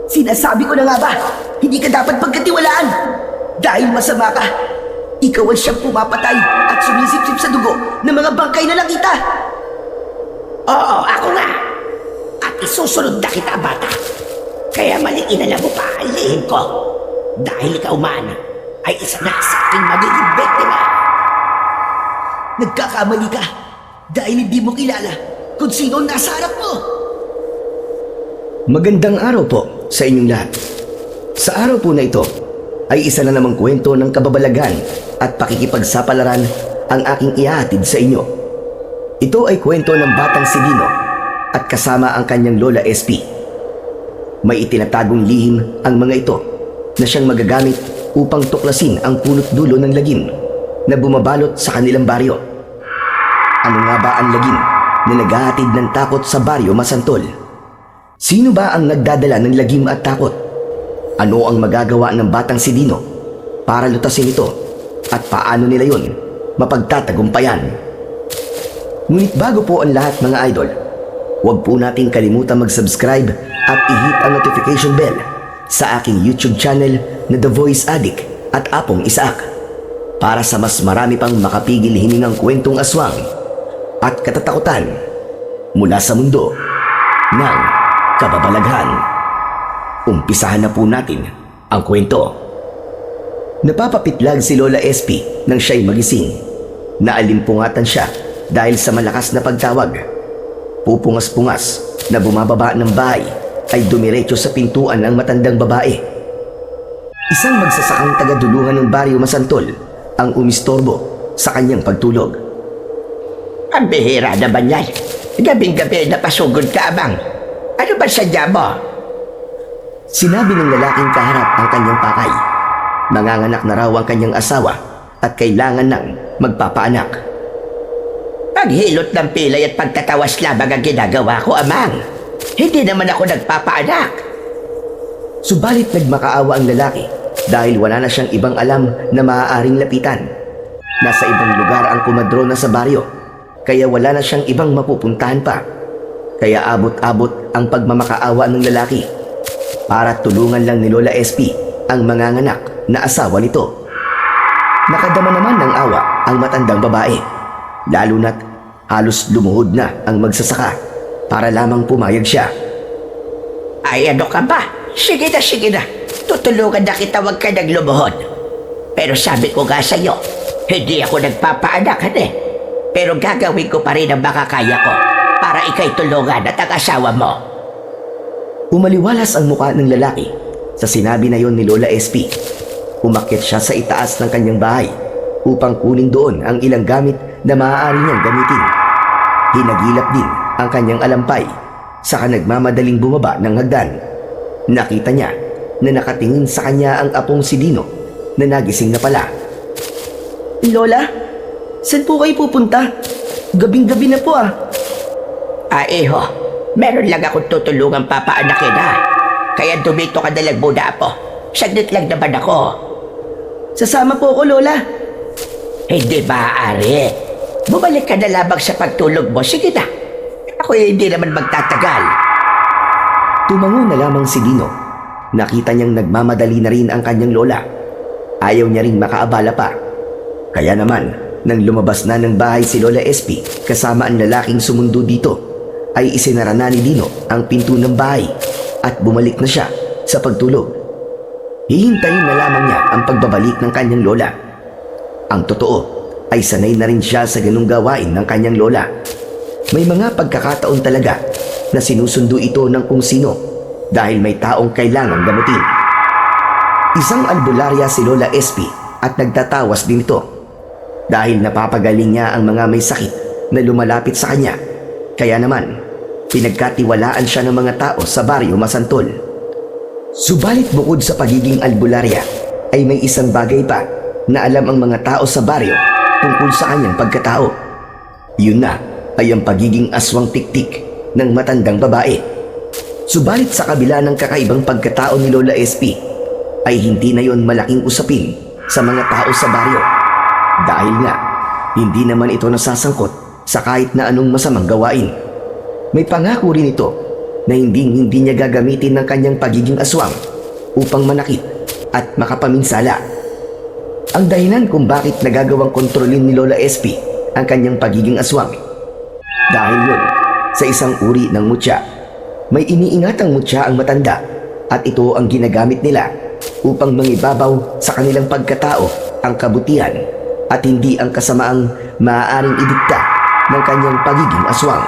Sinasabi ko na nga ba, hindi ka dapat pagkatiwalaan. Dahil masama ka, ikaw ang siyang pumapatay at sumisipsip sa dugo ng mga bangkay na nakita. Oo, ako nga. At isusunod na kita, bata. Kaya maliin na mo pa ang lihim ko. Dahil ikaw man ay isa na sa aking magiging biktima. Nagkakamali ka dahil hindi mo kilala kung sino ang nasa harap mo. Magandang araw po sa inyong lahat. Sa araw po na ito ay isa na namang kwento ng kababalagan at pakikipagsapalaran ang aking ihahatid sa inyo. Ito ay kwento ng batang si Dino at kasama ang kanyang lola SP. May itinatagong lihim ang mga ito na siyang magagamit upang tuklasin ang punot dulo ng lagim na bumabalot sa kanilang baryo. Ano nga ba ang lagim na naghahatid ng takot sa baryo Masantol? Sino ba ang nagdadala ng lagim at takot? Ano ang magagawa ng batang si Dino para lutasin ito at paano nila yon mapagtatagumpayan? Ngunit bago po ang lahat mga idol, huwag po nating kalimutan mag-subscribe at i-hit ang notification bell sa aking YouTube channel na The Voice Addict at Apong Isaak para sa mas marami pang makapigil hiningang kwentong aswang at katatakutan mula sa mundo ng kababalaghan. Umpisahan na po natin ang kwento. Napapapitlag si Lola SP nang siya'y magising. Naalimpungatan siya dahil sa malakas na pagtawag. Pupungas-pungas na bumababa ng bahay ay dumiretso sa pintuan ng matandang babae. Isang magsasakang taga-duluhan ng baryo Masantol ang umistorbo sa kanyang pagtulog. Ang bihira naman yan. Gabing-gabi napasugod ka, abang. Ano ba sadya mo? Sinabi ng lalaking kaharap ang kanyang pakay. Nanganganak na raw ang kanyang asawa at kailangan nang magpapaanak. Paghilot ng pilay at pagtatawas labang ang ginagawa ko, amang. Hindi naman ako nagpapaanak. Subalit nagmakaawa ang lalaki dahil wala na siyang ibang alam na maaaring lapitan. Nasa ibang lugar ang kumadrona sa baryo, kaya wala na siyang ibang mapupuntahan pa. Kaya abot-abot ang pagmamakaawa ng lalaki para tulungan lang ni Lola SP ang manganganak na asawa nito. Nakadama naman ng awa ang matandang babae, lalo na't halos lumuhod na ang magsasaka para lamang pumayag siya. Ay, ano ka ba? Sige na. Tutulungan na kita, wag ka naglumuhod. Pero sabi ko nga sa'yo, hindi ako nagpapaanak, Pero gagawin ko pa rin ang makakaya ko para ikay tulungan at ang asawa mo. Umaliwalas ang mukha ng lalaki sa sinabi na yon ni Lola SP. Umakyat siya sa itaas ng kanyang bahay upang kunin doon ang ilang gamit na maaari niyang gamitin. Hinagilap din ang kanyang alampay saka nagmamadaling bumaba ng hagdan. Nakita niya na nakatingin sa kanya ang apong si Dino na nagising na pala. Lola, saan po kayo pupunta? Gabing-gabi na po Iho, meron lang akong tutulungan papaanakin, Kaya dumito ka na lang muna po. Saglit lang naman ako. Sasama po ako, Lola. Hindi maaari. Bumalik ka na lamang sa pagtulog mo. Sige na. Ako hindi naman magtatagal. Tumango na lamang si Dino. Nakita niyang nagmamadali na rin ang kanyang lola. Ayaw niya rin makaabala pa. Kaya naman, nang lumabas na ng bahay si Lola SP kasama ang lalaking sumundo dito, ay isinara na ni Dino ang pinto ng bahay at bumalik na siya sa pagtulog. Hihintayin na lamang niya ang pagbabalik ng kanyang lola. Ang totoo ay sanay na rin siya sa ganung gawain ng kanyang lola. May mga pagkakataon talaga na sinusundo ito ng kung sino dahil may taong kailangang gamutin. Isang albularya si Lola SP at nagtatawas din ito dahil napapagaling niya ang mga may sakit na lumalapit sa kanya. Kaya naman, pinagkatiwalaan siya ng mga tao sa baryo Masantol. Subalit bukod sa pagiging albularya, ay may isang bagay pa na alam ang mga tao sa baryo tungkol sa kanyang pagkatao. Yun na ay ang pagiging aswang tiktik ng matandang babae. Subalit sa kabila ng kakaibang pagkatao ni Lola SP, ay hindi na yon malaking usapin sa mga tao sa baryo. Dahil nga, hindi naman ito nasasangkot sa kahit na anong masamang gawain. May pangako rin ito na hindi niya gagamitin ng kanyang pagiging aswang upang manakit at makapaminsala. Ang dahilan kung bakit nagagawang kontrolin ni Lola SP ang kanyang pagiging aswang. Dahil yun, sa isang uri ng mutya, may iniingatang mutya ang matanda at ito ang ginagamit nila upang mangibabaw sa kanilang pagkatao ang kabutihan at hindi ang kasamaang maaaring idikta ng kanyang pagiging aswang.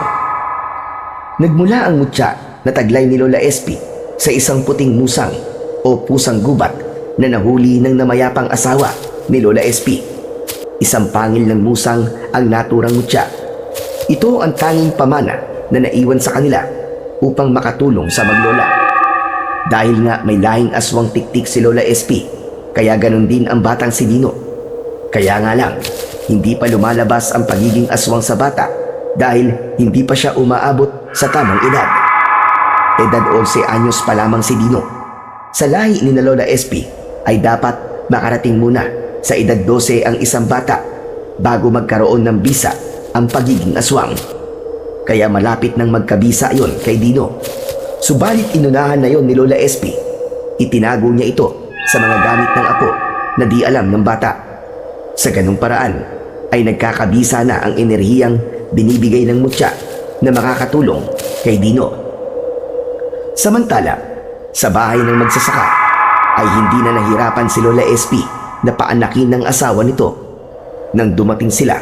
Nagmula ang mutya na taglay ni Lola SP sa isang puting musang o pusang gubat na nahuli ng namayapang asawa ni Lola SP. Isang pangil ng musang ang naturang mutya. Ito ang tanging pamana na naiwan sa kanila upang makatulong sa maglola. Dahil nga may lahing aswang tiktik si Lola SP, kaya ganun din ang batang si Dino. Kaya nga lang, hindi pa lumalabas ang pagiging aswang sa bata dahil hindi pa siya umaabot sa tamang edad. Edad 11 anyos pa lamang si Dino. Sa lahi ni na Lola SP ay dapat makarating muna sa edad 12 ang isang bata bago magkaroon ng bisa ang pagiging aswang. Kaya malapit nang magkabisa yon kay Dino. Subalit inunahan na yon ni Lola SP. Itinago niya ito sa mga gamit ng apo na di alam ng bata. Sa ganung paraan ay nagkakabisa na ang enerhiyang binibigay ng mutya na makakatulong kay Dino. Samantala, sa bahay ng magsasaka ay hindi na nahirapan si Lola SP na paanakin ng asawa nito. Nang dumating sila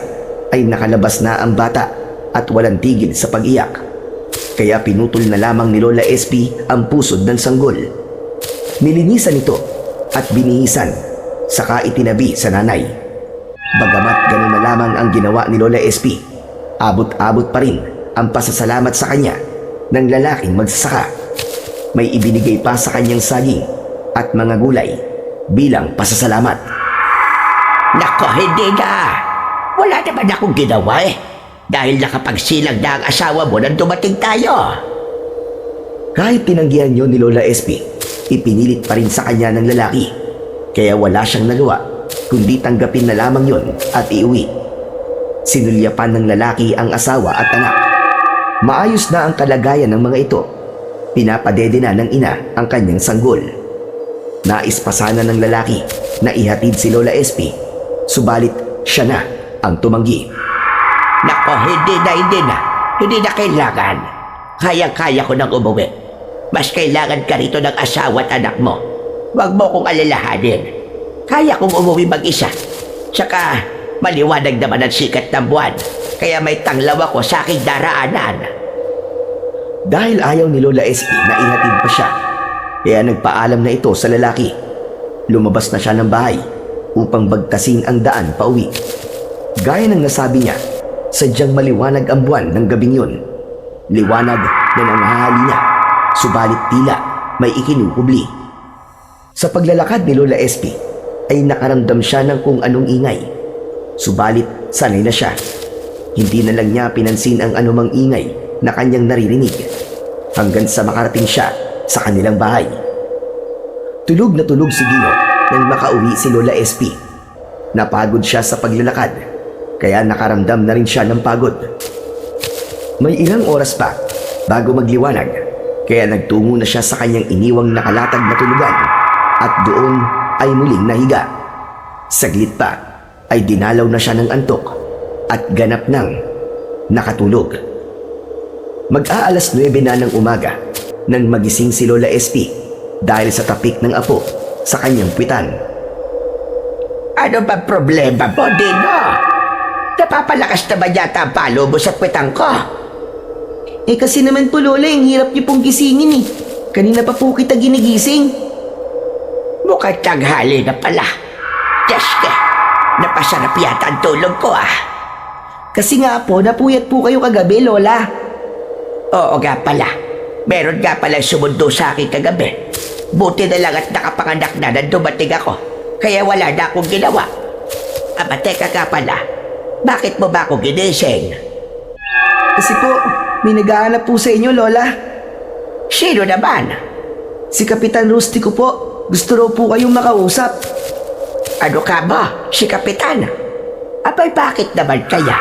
ay nakalabas na ang bata at walang tigil sa pag-iyak. Kaya pinutol na lamang ni Lola SP ang pusod ng sanggol. Nilinisan ito at binihisan, saka itinabi sa nanay. Bagamat ganun na lamang ang ginawa ni Lola SP, abot-abot pa rin ang pasasalamat sa kanya ng lalaking magsasaka. May ibinigay pa sa kanyang saging at mga gulay bilang pasasalamat. Nako, hindi na. Wala naman akong ginawa dahil nakapagsilag na ang asawa mo nang dumating tayo. Kahit tinanggihan yun ni Lola SP, ipinilit pa rin sa kanya ng lalaki. Kaya wala siyang nagawa kundi tanggapin na lamang yun at iuwi. Sinulyapan ng lalaki ang asawa at anak. Maayos na ang kalagayan ng mga ito. Pinapadede na ng ina ang kanyang sanggol. Nais pa sana ng lalaki na ihatid si Lola SP, subalit siya na ang tumanggi. Nako, hindi na kailangan. Kayang-kaya ko nang umuwi. Mas kailangan ka rito ng asawa at anak mo. Huwag mo kong alalahanin. Kaya kong umuwi mag-isa. Tsaka, maliwanag naman ang sikat ng buwan. Kaya may tanglaw ako sa aking daraanan. Dahil ayaw ni Lola SP na ihatid pa siya, kaya nagpaalam na ito sa lalaki. Lumabas na siya ng bahay upang bagtasin ang daan pa uwi. Gaya ng nasabi niya, sadyang maliwanag ang buwan ng gabing yun. Liwanag na nanghahali niya, subalit tila may ikinuhubli. Sa paglalakad ni Lola SP ay nakaramdam siya ng kung anong ingay. Subalit sanay na siya. Hindi na lang niya pinansin ang anumang ingay na kanyang naririnig hanggang sa makarating siya sa kanilang bahay. Tulog na tulog si Dino nang makauwi si Lola SP. Napagod siya sa paglalakad, kaya nakaramdam na rin siya ng pagod. May ilang oras pa bago magliwanag, kaya nagtungo na siya sa kanyang iniwang nakalatag na tulugan at doon ay muling nahiga. Saglit pa ay dinalaw na siya ng antok at ganap nang nakatulog. Mag-aalas 9 na ng umaga nang magising si Lola SP dahil sa tapik ng apo sa kanyang puwitan. Ano ba problema mo, Dino? Napapalakas na ba yata ang palo mo sa kwetang ko? Kasi naman po Lola, ang hirap niyo pong gisingin Kanina pa po kita ginigising. Mukhang tanghali na pala. Deske, napasarap yata ang tulog ko Kasi nga po, napuyat po kayo kagabi, Lola. Oo nga pala. Meron nga pala sumundo sa akin kagabi. Buti na lang at nakapanganak na nang dumating ako. Kaya wala na akong ginawa. Teka ka pala. Bakit mo ba ako ginising? Kasi po, may naghahanap po sa inyo, Lola. Sino naman? Si Kapitan Rustico po. Gusto raw po kayong makausap. Ano ka ba? Si Kapitan? Abay bakit naman kaya?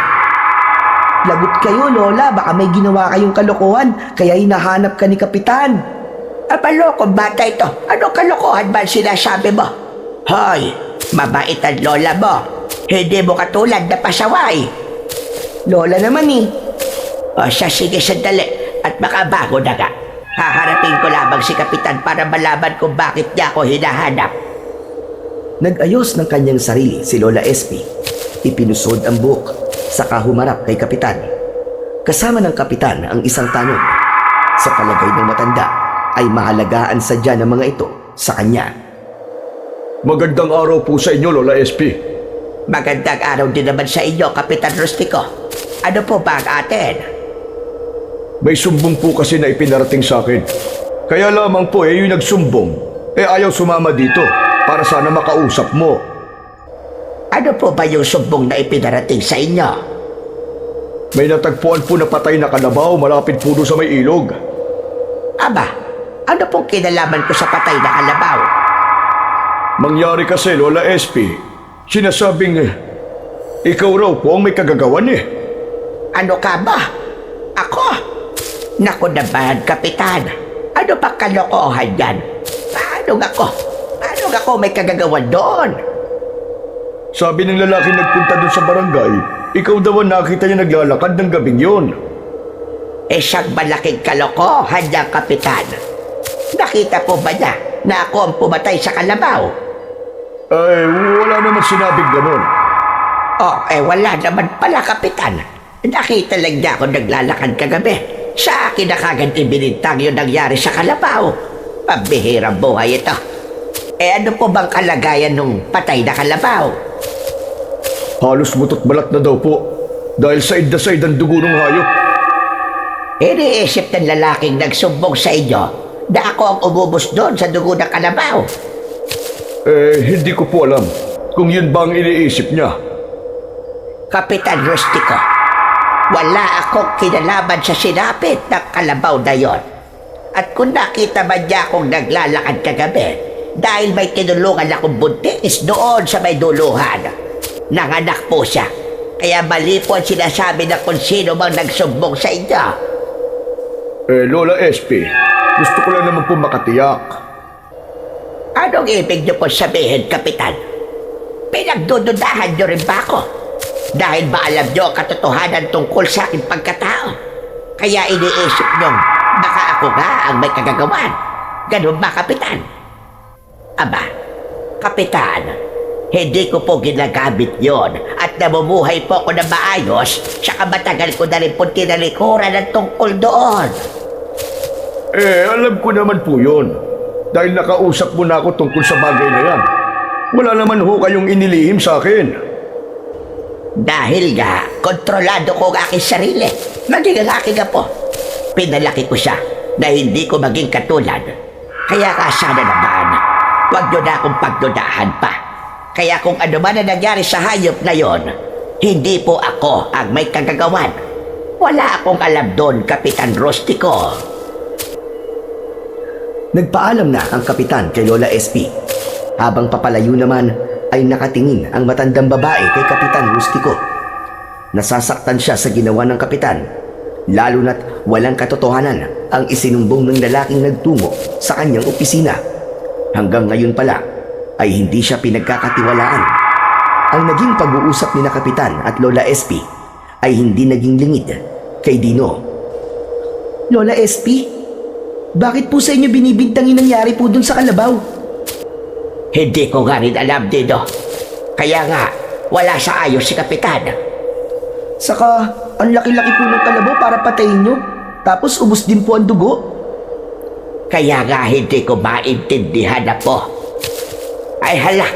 Lagot kayo, Lola. Baka may ginawa kayong kalokohan, kaya hinahanap ka ni Kapitan. Abalokong bata ito. Ano kalokohan ba ang sinasabi mo? Hoy, mabait ang lola mo. Hindi mo katulad na pasaway. Lola naman eh. O siya, sige sandali. At baka bago na nga. Haharapin ko lamang si Kapitan para malaman kung bakit niya ako hinahanap. Nag-ayos ng kanyang sarili si Lola SP. Ipinusod ang buhok, saka humarap kay Kapitan. Kasama ng Kapitan ang isang tanod. Sa palagay ng matanda, ay mahalagaan sadya ng mga ito sa kanya. Magandang araw po sa inyo, Lola SP. Magandang araw din naman sa inyo, Kapitan Rustico. Ano po ba ang atin? May sumbong po kasi na ipinarating sa akin. Kaya lamang po yung nagsumbong, ayaw sumama dito para sana makausap mo. Ano po ba yung sumbong na ipinarating sa inyo? May natagpuan po na patay na kalabaw malapit po doon sa may ilog. Aba, ano pong kinalaman ko sa patay na kalabaw? Mangyari kasi, Lola SP, sinasabing ikaw raw po ang may kagagawan eh. Ano ka ba? Ako? Naku naman, Kapitan. Ano ba kalokohan yan? Paano ako may kagagawan doon? Sabi ng lalaki nagpunta doon sa barangay, ikaw daw ang nakita niya naglalakad ng gabing yon. Siyang malaking kalokohan niya, Kapitan. Nakita po ba niya na ako ang pumatay sa kalabaw? Ay, wala naman sinabing ganon. Wala naman pala, Kapitan. Nakita lang niya ako naglalakad kagabi. Sa akin na kagad ibinintang yung nangyari sa kalabaw. Pambihirang buhay ito. Ano po bang kalagayan nung patay na kalabaw? Halos butot balat na daw po dahil said na said ang dugo ng hayop. Iniisip ng lalaking nagsumbong sa inyo na ako ang umubos doon sa dugo ng kalabaw. Hindi ko po alam kung yun ba ang iniisip niya. Kapitan Rustico, wala akong kinalaman sa sinapit ng kalabaw na yon. At kung nakita man niya akong naglalakad kagabi dahil may tinulungan akong buntis doon sa may duluhan, nanganak po siya. Kaya mali po ang sinasabi na kung sino bang nagsumbong sa inyo. Lola SP, gusto ko lang naman po makatiyak. Anong ibig niyo po sabihin, Kapitan? Pinagdududahan niyo rin ba ako? Dahil ba alam niyo ang katotohanan tungkol sa aking pagkatao? Kaya iniisip niyo, baka ako nga ang may kagagawan. Ganun ba, Kapitan? Aba, Kapitan, hindi ko po ginagamit yon at namumuhay po ako na maayos, saka matagal ko na rin po tinalikuran ng tungkol doon. Alam ko naman po yun. Dahil nakausap mo na ako tungkol sa bagay na yan. Wala naman ho kayong inilihim sa akin. Dahil nga, kontrolado ko ang aking sarili. Maging ang aking apo. Pinalaki ko siya na hindi ko maging katulad. Kaya ka sana naman, huwag nyo na akong pagdudahan pa. Kaya kung ano man na nangyari sa hayop na yon, hindi po ako ang may kagagawan. Wala akong alam doon, Kapitan Rustico. Nagpaalam na ang Kapitan kay Lola SP. Habang papalayo naman ay nakatingin ang matandang babae kay Kapitan Rustico. Nasasaktan siya sa ginawa ng Kapitan, lalo na't walang katotohanan ang isinumbong ng lalaking nagtungo sa kanyang opisina. Hanggang ngayon pala ay hindi siya pinagkakatiwalaan. Ang naging pag-uusap ni na Kapitan at Lola SP ay hindi naging lingid kay Dino. Lola SP, bakit po sa inyo binibintang yung nangyari po dun sa kalabaw? Hindi ko nga rin alam, Dino. Kaya nga, wala sa ayos si Kapitan. Saka, ang laki-laki po ng kalabaw para patayin nyo. Tapos ubos din po ang dugo. Kaya nga hindi ko maintindihan na po. Ay hala,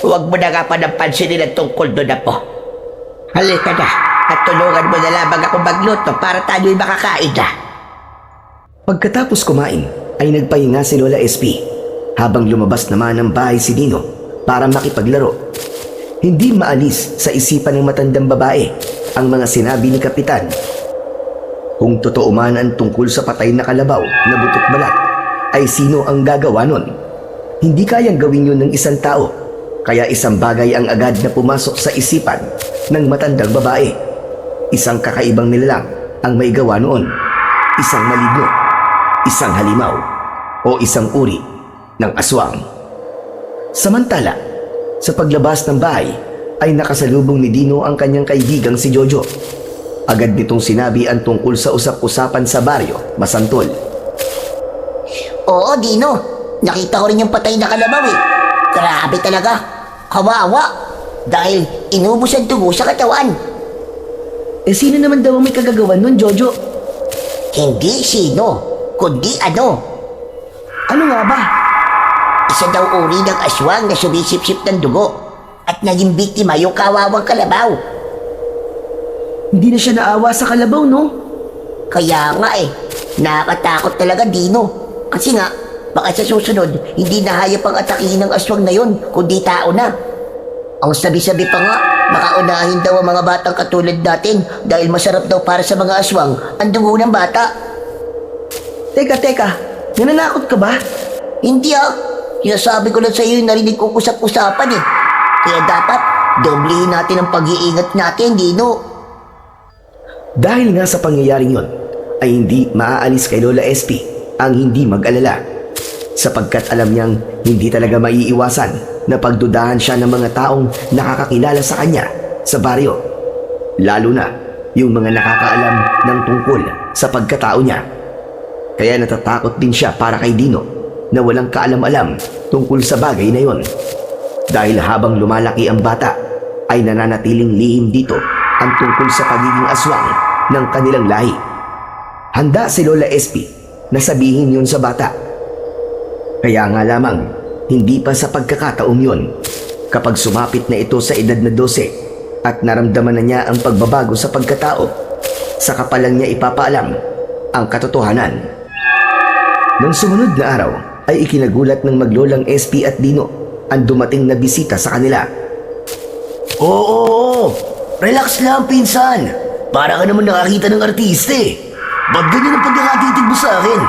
huwag mo na nga pa ng pansinin ang tungkol doon na po. Halika na, at tulungan mo na lamang ako magluto para tayo'y makakain na. Pagkatapos kumain ay nagpahinga si Lola SP habang lumabas naman ng bahay si Dino para makipaglaro. Hindi maalis sa isipan ng matandang babae ang mga sinabi ni Kapitan. Kung totoo man ang tungkol sa patay na kalabaw na butot balat, ay sino ang gagawa nun? Hindi kayang gawin yun ng isang tao, kaya isang bagay ang agad na pumasok sa isipan ng matandang babae. isang kakaibang nilalang ang may gawa noon. Isang maligno, isang halimaw, o isang uri ng aswang. Samantala, sa paglabas ng bahay ay nakasalubong ni Dino ang kanyang kaibigang si Jojo. Agad nitong sinabi ang tungkol sa usap-usapan sa baryo, Masantol. Oo, Dino. Nakita ko rin yung patay na kalabaw eh. Grabe talaga. Kawawa. Dahil inubos ang dugo sa katawan. Eh sino naman daw ang may kagagawan nun, Jojo? Hindi sino, kundi ano. Ano nga ba? Isa daw uri ng aswang na sumisip-sip ng dugo. At naging biktima yung kawawang kalabaw. Hindi na siya naawa sa kalabaw, no? Kaya nga eh, nakakatakot talaga, Dino. Kasi nga, baka sa susunod, hindi na hayop ang atakihin ng aswang na yun, kundi tao na. Ang sabi-sabi pa nga, baka unahin daw ang mga batang katulad natin dahil masarap daw para sa mga aswang ang dugo ng bata. Teka, nananakot ka ba? Hindi ah, sinasabi ko lang sa iyo yung narinig kong usap-usapan eh. Kaya dapat, doblehin natin ang pag-iingat natin, Dino. Dahil nga sa pangyayaring yon, ay hindi maaalis kay Lola SP ang hindi mag-alala. Sapagkat alam niyang hindi talaga maiiwasan na pagdudahan siya ng mga taong nakakakilala sa kanya sa baryo. Lalo na yung mga nakakaalam ng tungkol sa pagkatao niya. Kaya natatakot din siya para kay Dino na walang kaalam-alam tungkol sa bagay na yon. Dahil habang lumalaki ang bata, ay nananatiling lihim dito ang tungkol sa pagiging aswang ng kanilang lahi. Handa si Lola SP na sabihin yun sa bata. Kaya nga lamang, hindi pa sa pagkakataong yun, kapag sumapit na ito sa edad na 12 at naramdaman na niya ang pagbabago sa pagkatao, saka pa lang niya ipapaalam ang katotohanan. Nang sumunod na araw, ay ikinagulat ng maglolang SP at Dino ang dumating na bisita sa kanila. Oo, relax lang, pinsan. Para ka naman nakakita ng artista eh. Ba't ganyan ang pagkakatitig mo sa akin?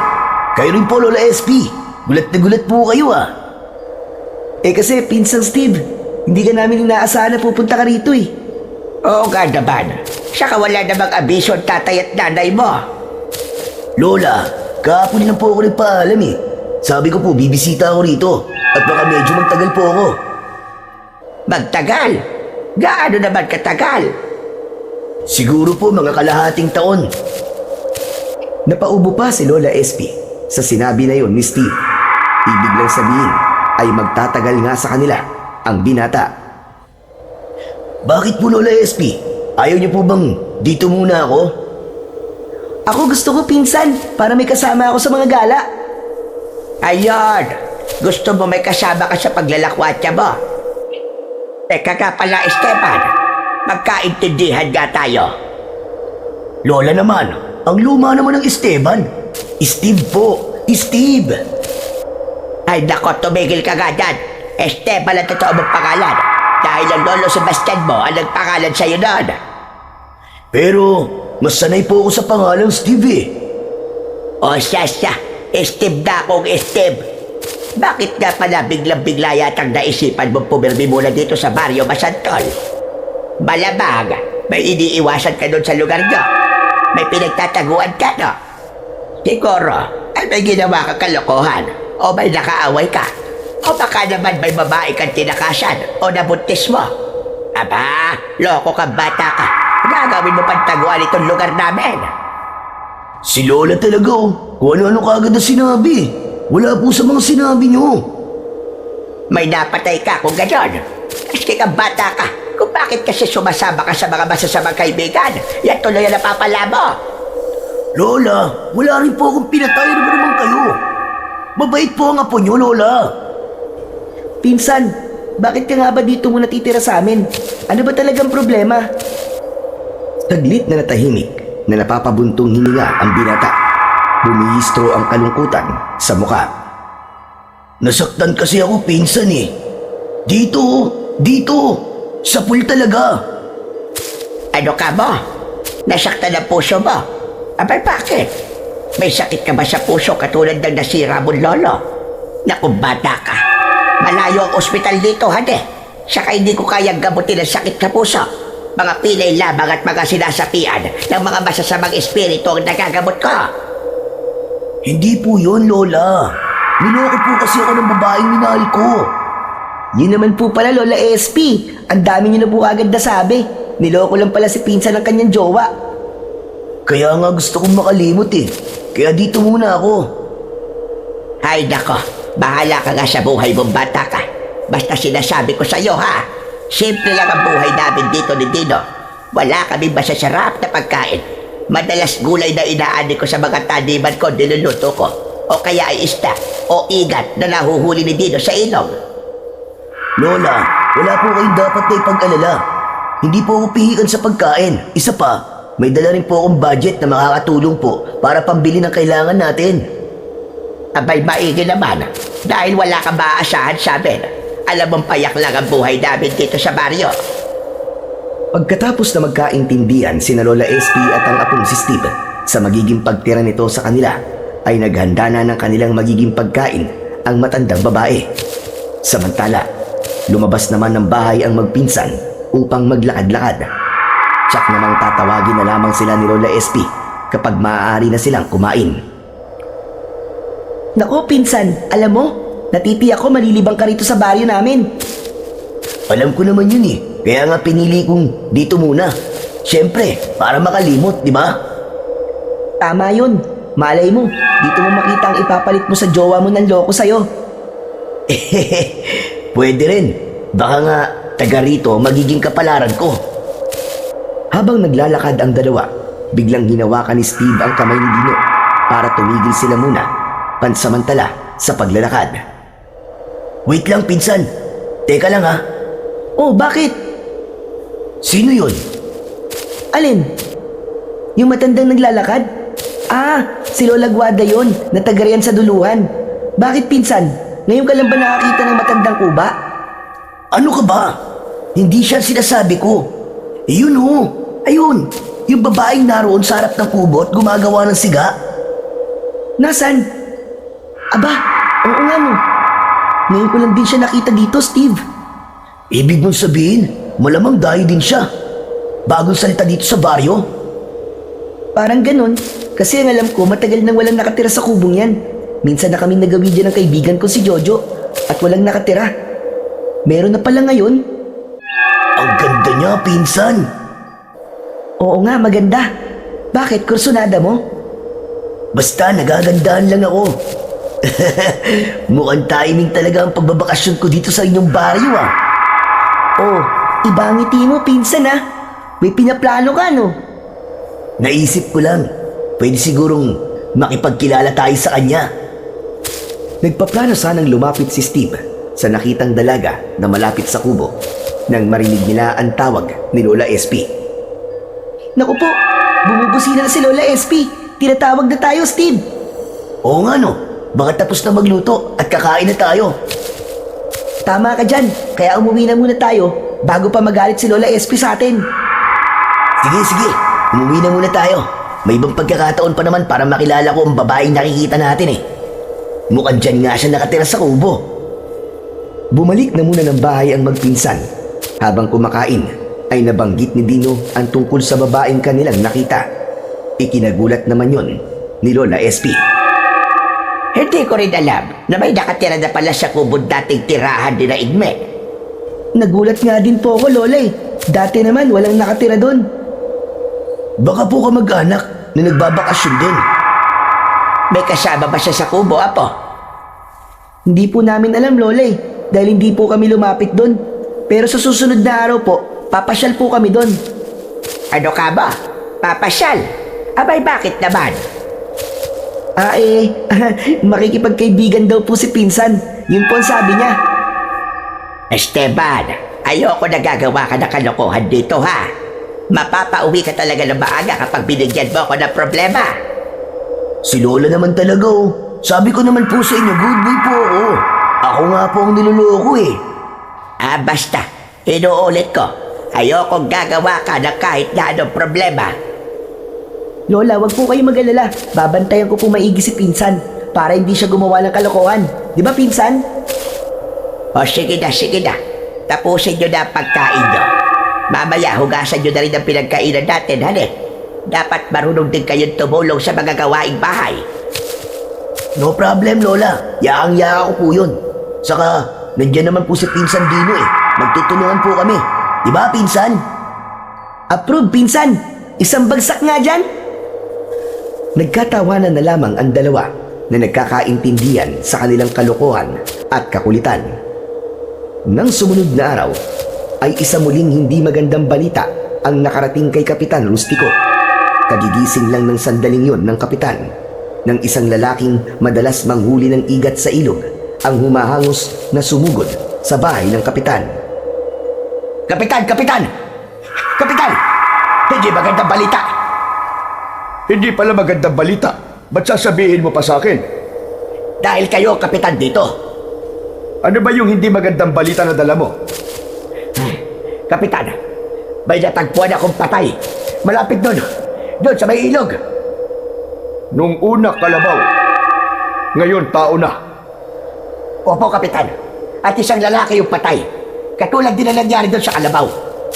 Kayo rin po, Lola SP. Gulat na gulat po kayo ah. Eh kasi, Pinsang Steve, hindi ka namin inaasahan na pupunta ka rito eh. Oo nga naman. Saka wala namang abiso ang tatay at nanay mo. Lola, kahapon lang po ako nagpaalam eh. Sabi ko po, bibisita ako rito. At baka medyo magtagal po ako. Magtagal? Gaano naman katagal? Siguro po mga kalahating taon. Napaubo pa si Lola SP sa sinabi na yon ni Steve. Ibig lang sabihin ay magtatagal nga sa kanila ang binata. Bakit po, Lola SP? Ayaw niyo po bang dito muna ako? Ako gusto ko, pinsan, para may kasama ako sa mga gala. Ayun! Gusto mo may kasama ka sa paglalakwatsa mo? Teka ka pala, Esteban. Magkaintindihan nga tayo. Lola naman, ang luma naman ng Esteban. Steve po, Steve. Ay nako, tumigil ka nga dyan. Esteban ang totoo mong pangalan. Dahil ang lolo Sebastian mo ang nagpangalan sa'yo noon. Pero, mas sanay po ako sa pangalang Steve eh. O siya, Steve na akong Steve. Bakit nga pala biglang-bigla yatang naisipan mong pumirmi mula dito sa Baryo Masantol? Malamang, may iniiwasan ka doon sa lugar nyo. May pinagtataguan ka, no? Siguro, ay may ginawa kang kalokohan o may nakaaway ka. O baka naman may babae kang tinakasan o nabuntis mo. Aba, loko kang bata ka. Gagawin mo pang taguan itong lugar namin. Si Lola talaga oh. Kung ano-ano kaagad na sinabi. Wala po sa mga sinabi niyo. May napatay ka kung gano'n. Maski kang bata ka, kung bakit kasi sumasama ka sa mga masasamang kaibigan, yan tuloy ang napapala mo. Lola, wala rin po akong pinatay. Ano ba naman kayo? Mabait po ang apo niyo, Lola. Pinsan, bakit ka nga ba dito muna titira sa amin? Ano ba talagang problema? Saglit na natahimik na napapabuntong hininga ang binata. Bumihistro ang kalungkutan sa mukha. Nasaktan kasi ako, pinsan eh. Dito, sa pool talaga. Ano ka mo? Nasaktan ang puso mo? Abay bakit? May sakit ka ba sa puso katulad ng nasira mong lolo? Naku bata ka. Malayo ang ospital dito, hade. Saka hindi ko kayang gamutin ang sakit sa puso. Mga pilay labang at mga sinasapian ng mga masasamang espiritu ang nagagamot ko. Hindi po yun, Lola. Niloko po kasi ako ng babaeng minahal ko. Yun naman po pala, Lola SP. Ang dami niyo na po agad nasabi. Niloko lang pala si pinsan ng kanyang jowa. Kaya nga gusto kong makalimot eh. Kaya dito muna ako. Hay nako, bahala ka nga sa buhay mong bata ka. Basta sinasabi ko sa'yo ha, simple lang ang buhay namin dito ni Dino. Wala kami masasarap na pagkain. Madalas gulay na inaani ko sa mga taniman ko, niluluto ko. O kaya ay isda o igat na nahuhuli ni Dino sa ilog. Lola, wala po kayong dapat na ipag-alala. Hindi po ako pihikan sa pagkain. Isa pa, may dala rin po akong budget na makakatulong po para pambili ng kailangan natin. Abay maigi naman, dahil wala kang maaasahan sa amin. Alam mong payak lang ang buhay namin dito sa baryo. Pagkatapos na magkaintindihan sina Lola SP at ang apong si Steve sa magiging pagtira nito sa kanila, ay naghanda na ng kanilang magiging pagkain ang matandang babae. Samantala, lumabas naman ng bahay ang magpinsan upang maglakad-lakad. Tsak namang tatawagin na lamang sila ni Lola SP kapag maaari na silang kumain. Naku, pinsan, alam mo, natitiyak ko malilibang ka rito sa baryo namin. Alam ko naman yun eh, kaya nga pinili kong dito muna. Siyempre, para makalimot, di ba? Tama yun. Malay mo, dito mo makita ang ipapalit mo sa jowa mo ng loko sa'yo. Pwede rin. Baka nga taga rito magiging kapalaran ko. Habang naglalakad ang dalawa, biglang hinawakan ni Steve ang kamay ni Dino para tumigil sila muna, pansamantala sa paglalakad. Wait lang, pinsan. Teka lang ha. Oh, bakit? Sino yun? Alin? Yung matandang naglalakad? Ah, si Lola Guada yun, na taga riyan sa duluhan. Bakit, pinsan? Ngayon ka lang ba nakakita ng matandang kuba? Ano ka ba? Hindi siya sinasabi ko. Yun ho, ayun, yung babaeng naroon sa harap ng kubo at gumagawa ng siga. Nasaan? Aba, oo nga no. Ngayon ko lang din siya nakita dito, Steve. Ibig mong sabihin, malamang dahi din siya. Bagong salita dito sa baryo. Parang ganun, kasi ang alam ko matagal nang walang nakatira sa kubong yan. Minsan na kami nagawi dyan ng kaibigan ko si Jojo at walang nakatira. Meron na pala ngayon. Ang ganda niya, pinsan. Oo nga, maganda. Bakit, kursunada mo? Basta, nagagandahan lang ako. Mukhang timing talaga ang pagbabakasyon ko dito sa inyong baryo ah. Oh, iba ang ngiti mo, pinsan ah. May pinaplano ka, no? Naisip ko lang, pwede sigurong makipagkilala tayo sa kanya. Nagpaplano sanang lumapit si Steve sa nakitang dalaga na malapit sa kubo nang marinig nila ang tawag ni Lola SP. Naku po, bumubusina na si Lola SP. Tinatawag na tayo, Steve. Oo nga no, baka tapos na magluto at kakain na tayo. Tama ka dyan, kaya umuwi na muna tayo bago pa magalit si Lola SP sa atin. Sige, umuwi na muna tayo. May ibang pagkakataon pa naman para makilala ko ang babaeng nakikita natin eh. Mukhang dyan nga siya nakatira sa kubo. Bumalik na muna ng bahay ang magpinsan. Habang kumakain, ay nabanggit ni Dino ang tungkol sa babaeng kanilang nakita. Ikinagulat naman yon ni Lola SP. Hindi ko rin alam na may nakatira na pala sa kubo dating tirahan din na Igme. Nagulat nga din po ako, Lola eh. Dati naman walang nakatira doon. Baka po ka mag-anak na nagbabakasyon din. May kasama ba siya sa kubo, Apo? Hindi po namin alam, Lola eh, dahil hindi po kami lumapit doon. Pero sa susunod na araw po, papasyal po kami doon. Ano ka ba? Papasyal? Abay, bakit naman? Makikipagkaibigan daw po si pinsan. Yun po ang sabi niya. Esteban, ayoko na gagawa ka ng kalokohan dito ha. Mapapauwi ka talaga ng maaga kapag binigyan mo ako ng problema. Si Lola naman talaga oh. Sabi ko naman po sa inyo, good boy po ako. Ako nga po ang niloloko eh. Basta, inuulit ko, ayokong gagawa ka ng kahit na anong problema. Lola, wag po kayo mag-alala. Babantayan ko po maigi si pinsan para hindi siya gumawa ng kalokohan. Di ba, pinsan? O sige na, tapusin nyo na ang pagkain nyo. Mamaya, hugasan nyo na rin ang pinagkainan natin, hali. Dapat marunong din kayong tumulong sa mga gawaing bahay. No problem, Lola. Yaang-yaa ko po yun. Saka, nandiyan naman po si Pinsan Dino eh. Magtutulungan po kami. Diba, Pinsan? Approve, Pinsan. Isang bagsak nga dyan. Nagkatawanan na lamang ang dalawa na nagkakaintindihan sa kanilang kalokohan at kakulitan. Nang sumunod na araw, ay isa muling hindi magandang balita ang nakarating kay Kapitan Rustico. Kagigising lang ng sandaling yon ng kapitan ng isang lalaking madalas manghuli ng igat sa ilog ang humahangos na sumugod sa bahay ng kapitan. Kapitan! Kapitan! Kapitan! Hindi magandang balita! Hindi pala magandang balita. Ba't sasabihin mo pa sa akin? Dahil kayo, Kapitan, dito. Ano ba yung hindi magandang balita na dala mo? Kapitan, may natagpuan akong patay. Malapit doon. Doon sa may ilog. Nung una, kalabaw. Ngayon, tao na. Opo, Kapitan. At isang lalaki yung patay. Katulad din na nangyari doon sa kalabaw.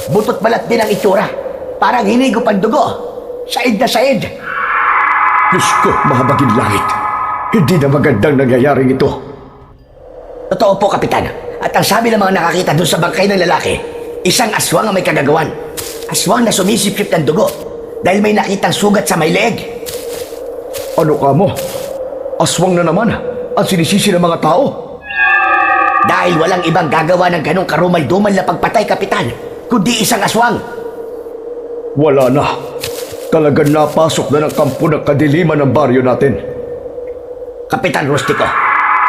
Butot balat din ang itsura. Parang hinigop ang dugo. Said na said. Diyos ko, mahabagin langit. Hindi na magandang nangyayaring ito. Totoo po, Kapitan. At ang sabi ng mga nakakita doon sa bangkay ng lalaki, isang aswang ang may kagagawan. Aswang na sumisipsip ng dugo dahil may nakitang sugat sa may leeg. Ano ka mo? Aswang na naman ang sinisisi ng mga tao. Dahil walang ibang gagawa ng ganong karumal-dumal na pagpatay, Kapitan, kundi isang aswang. Wala na. Talagang napasok na ng kampo ng kadiliman ng baryo natin. Kapitan Rustico,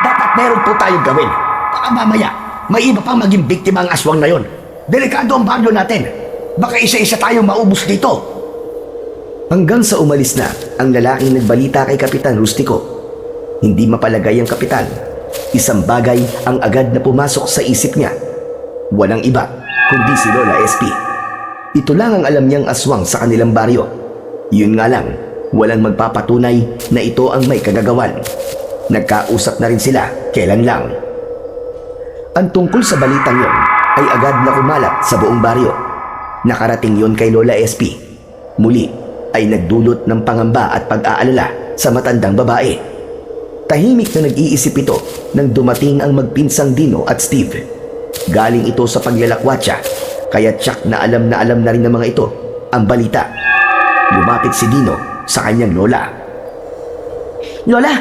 dapat meron po tayong gawin. Baka mamaya, may iba pang maging biktima ang aswang na yon. Delikado ang baryo natin. Baka isa-isa tayong maubos dito. Hanggang sa umalis na ang lalaking nagbalita kay Kapitan Rustico. Hindi mapalagay ang kapitan. Isang bagay ang agad na pumasok sa isip niya. Walang iba kundi si Lola SP. Ito lang ang alam niyang aswang sa kanilang baryo. Yun nga lang, walang magpapatunay na ito ang may kagagawan. Nagkausap na rin sila kailan lang. Ang tungkol sa balitang yon ay agad na kumalat sa buong baryo. Nakarating yon kay Lola SP. Muli ay nagdulot ng pangamba at pag-aalala sa matandang babae. Tahimik na nag-iisip ito nang dumating ang magpinsang Dino at Steve. Galing ito sa paglalakwatsa, kaya tsak na alam na rin ng mga ito ang balita. Lumapit si Dino sa kanyang lola. Lola!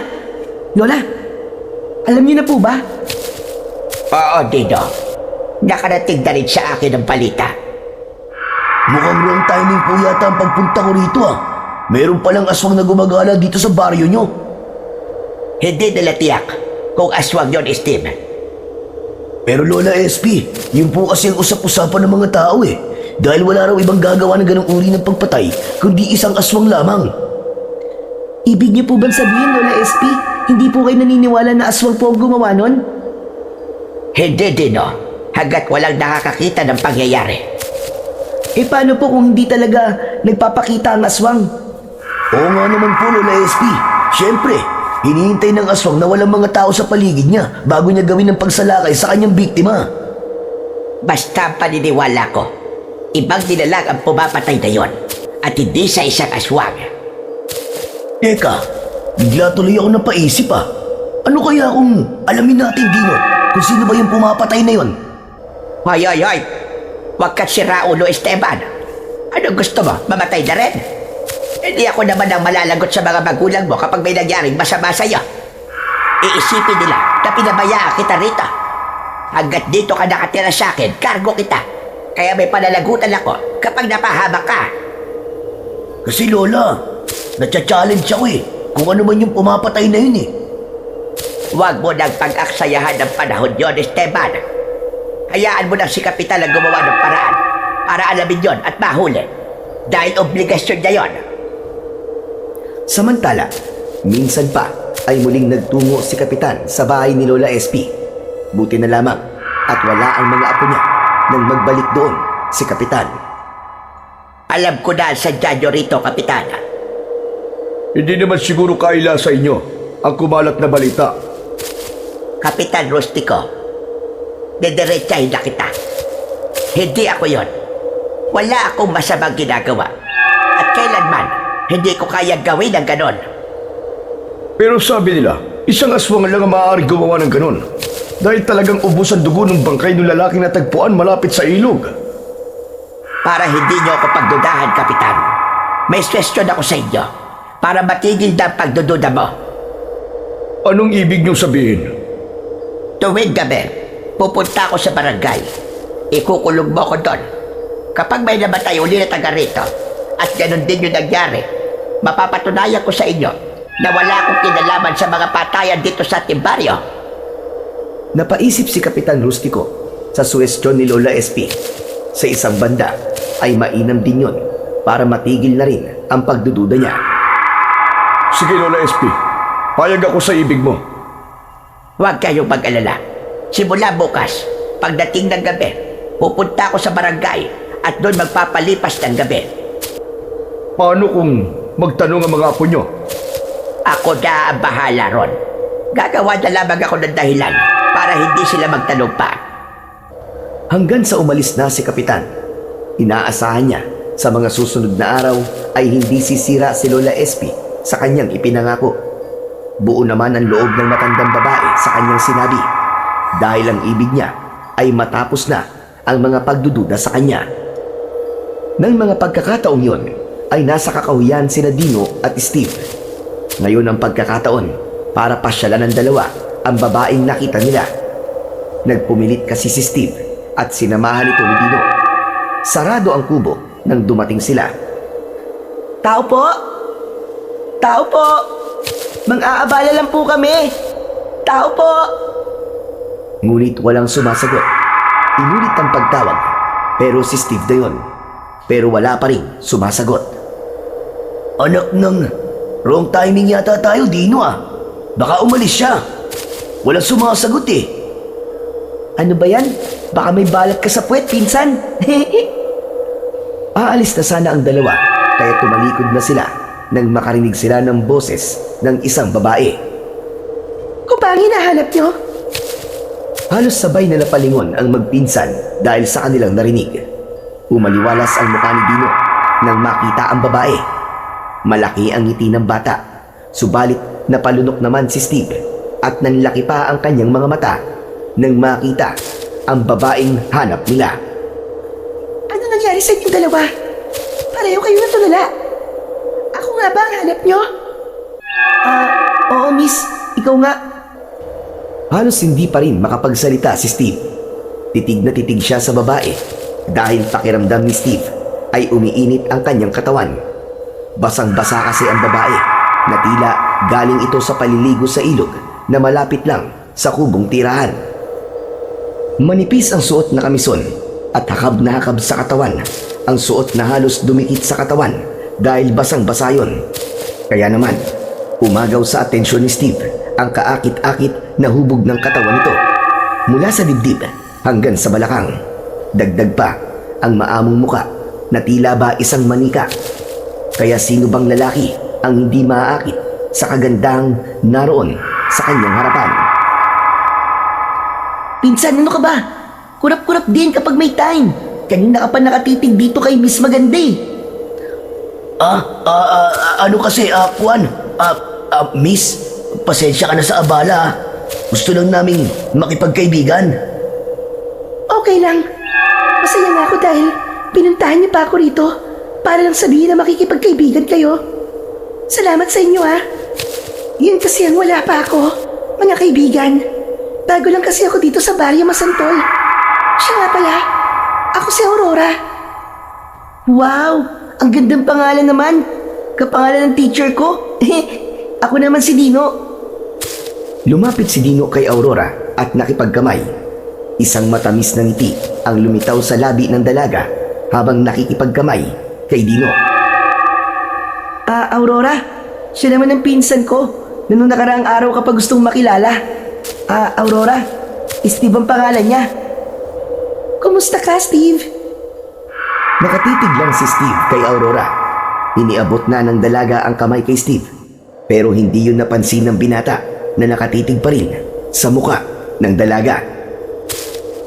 Lola! Alam niyo na po ba? Oo, Dino. Nakarating na rin sa akin ang balita. Mukhang wrong timing po yata ang pagpunta ko rito ah. Meron palang aswang na gumagala dito sa baryo nyo. Hindi nila tiyak kung aswang yon, Steve. Pero Lola SP, yun po kasi ang usap-usapan ng mga tao eh. Dahil wala raw ibang gagawa ng ganong uri ng pagpatay, kundi isang aswang lamang. Ibig niyo po bang sabihin, Lola SP, hindi po kayo naniniwala na aswang po ang gumawa nun? Hindi, Dino. Hanggat walang nakakakita ng pangyayari. Eh paano po kung hindi talaga nagpapakita ang aswang? Oo nga naman po, Lola SP. Siyempre, hinihintay ng aswang na walang mga tao sa paligid niya bago niya gawin ang pagsalakay sa kanyang biktima. Basta paniniwala ko, ibang nilalang ang pumapatay na yon at hindi sa isang aswang. Teka, bigla tuloy ako napaisip ah. Ano kaya kung alamin natin, Dino, kung sino ba yung pumapatay na yon? Hoy, hoy, hoy! Huwag ka sira ulo, Esteban. Ano gusto mo? Mamatay na rin? Hindi ako naman ang malalagot sa mga magulang mo kapag may nangyaring masama sa'yo. Iisipin nila na pinabayaan kita rito. Hanggat dito ka nakatira sa akin, kargo kita. Kaya may panalagutan ako kapag napahamak ka. Kasi Lola, natcha-challenge ako eh. Kung ano man yung pumapatay na yun eh. Huwag mo nang pag-aksayahan ng panahon yon, Esteban. Hayaan mo na si Kapitan ang gumawa ng paraan para alamin yon at mahuli. Dahil obligasyon niya yon. Samantala, minsan pa ay muling nagtungo si Kapitan sa bahay ni Lola SP. Buti na lamang at wala ang mga apo niya nang magbalik doon si Kapitan. Alam ko na sa dyanyo rito, Kapitan. Hindi naman siguro kaila sa inyo ang kumalat na balita. Kapitan Rustico, didiretsahin na kita. Hindi ako yon. Wala akong masamang ginagawa. At kailanman, hindi ko kaya gawin ang ganon. Pero sabi nila, isang aswang lang ang maaari gumawa ng ganon. Dahil talagang ubos ang dugo ng bangkay ng lalaking natagpuan malapit sa ilog. Para hindi niyo ako pagdudahan, Kapitan. May question ako sa inyo. Para matigil na ang pagdududa mo. Anong ibig niyong sabihin? Tuwing gabi, pupunta ako sa barangay. Ikukulong mo ko doon. Kapag may namatay uli na taga rito, at ganon din yung nangyari, mapapatunayan ko sa inyo na wala akong kinalaman sa mga patayan dito sa ating baryo. Napaisip si Kapitan Rustico sa suwestyon ni Lola SP. Sa isang banda ay mainam din yun para matigil na rin ang pagdududa niya. Sige Lola SP, payag ako sa ibig mo. Huwag kayong mag-alala. Simula bukas, pagdating ng gabi, pupunta ako sa barangay at doon magpapalipas ng gabi. Paano kung magtanong ang mga apo nyo? Ako na ang bahala ron. Gagawa na lamang ako ng dahilan para hindi sila magtanong pa. Hanggang sa umalis na si Kapitan, inaasahan niya sa mga susunod na araw ay hindi sisira si Lola SP sa kanyang ipinangako. Buo naman ang loob ng matandang babae sa kanyang sinabi dahil ang ibig niya ay matapos na ang mga pagdududa sa kanya. Nang mga pagkakataong yon ay nasa kakahuyan sina Dino at Steve. Ngayon ang pagkakataon para pasyalan ng dalawa ang babaeng nakita nila. Nagpumilit kasi si Steve at sinamahan ito ni Dino. Sarado ang kubo nang dumating sila. Tao po! Tao po! Mang-aabala lang po kami! Tao po! Ngunit walang sumasagot. Inulit ang pagtawag pero si Steve na yun. Pero wala pa rin sumasagot. Anak ng... Wrong timing yata tayo, Dino ah. Baka umalis siya. Walang sumasagot eh. Ano ba yan? Baka may balat ka sa puwet, pinsan. Aalis na sana ang dalawa kaya tumalikod na sila nang makarinig sila ng boses ng isang babae. Kung ba ang hinahanap nyo? Halos sabay na napalingon ang magpinsan dahil sa kanilang narinig. Umaliwalas ang mukha ni Dino nang makita ang babae. Malaki ang ngiti ng bata, subalit napalunok naman si Steve at nanlaki pa ang kanyang mga mata nang makita ang babaeng hanap nila. Ano nangyari sa inyong dalawa? Pareho kayo natulala. Ako nga ba ang hanap nyo? Oo miss, ikaw nga. Halos hindi pa rin makapagsalita si Steve. Titig na titig siya sa babae dahil pakiramdam ni Steve ay umiinit ang kanyang katawan. Basang-basa kasi ang babae na tila galing ito sa paliligo sa ilog na malapit lang sa kubong tirahan. Manipis ang suot na kamison at hakab na hakab sa katawan. Ang suot na halos dumikit sa katawan dahil basang-basa yun. Kaya naman, umagaw sa atensyon ni Steve ang kaakit-akit na hubog ng katawan nito. Mula sa dibdib hanggang sa balakang. Dagdag pa ang maamong muka na tila ba isang manika. Kaya sino bang lalaki ang hindi maaakit sa kagandahang naroon sa kanyang harapan? Pinsan, ano ka ba? Kurap-kurap din kapag may time. Kanina ka pa nakatitig dito kay Miss Maganda eh. Ano kasi, Juan? Miss, pasensya ka na sa abala. Gusto lang naming makipagkaibigan. Okay lang. Masaya nga ako dahil pinuntahan niyo pa ako rito para lang sabihin na makikipagkaibigan kayo. Salamat sa inyo ha. Yun kasi ang wala pa ako, mga kaibigan. Bago lang kasi ako dito sa Barrio Masantol. Siya nga pala, ako si Aurora. Wow, ang gandang pangalan naman. Kapangalan ng teacher ko. Ako naman si Dino. Lumapit si Dino kay Aurora at nakipagkamay. Isang matamis na ngiti ang lumitaw sa labi ng dalaga habang nakikipagkamay kay Dino. Aurora, siya naman ang pinsan ko na nung nakaraang araw kapag gustong makilala. Aurora, Steve ang pangalan niya. Kumusta ka, Steve? Nakatitig lang si Steve kay Aurora. Iniabot na ng dalaga ang kamay kay Steve. Pero hindi yun napansin ng binata na nakatitig pa rin sa muka ng dalaga.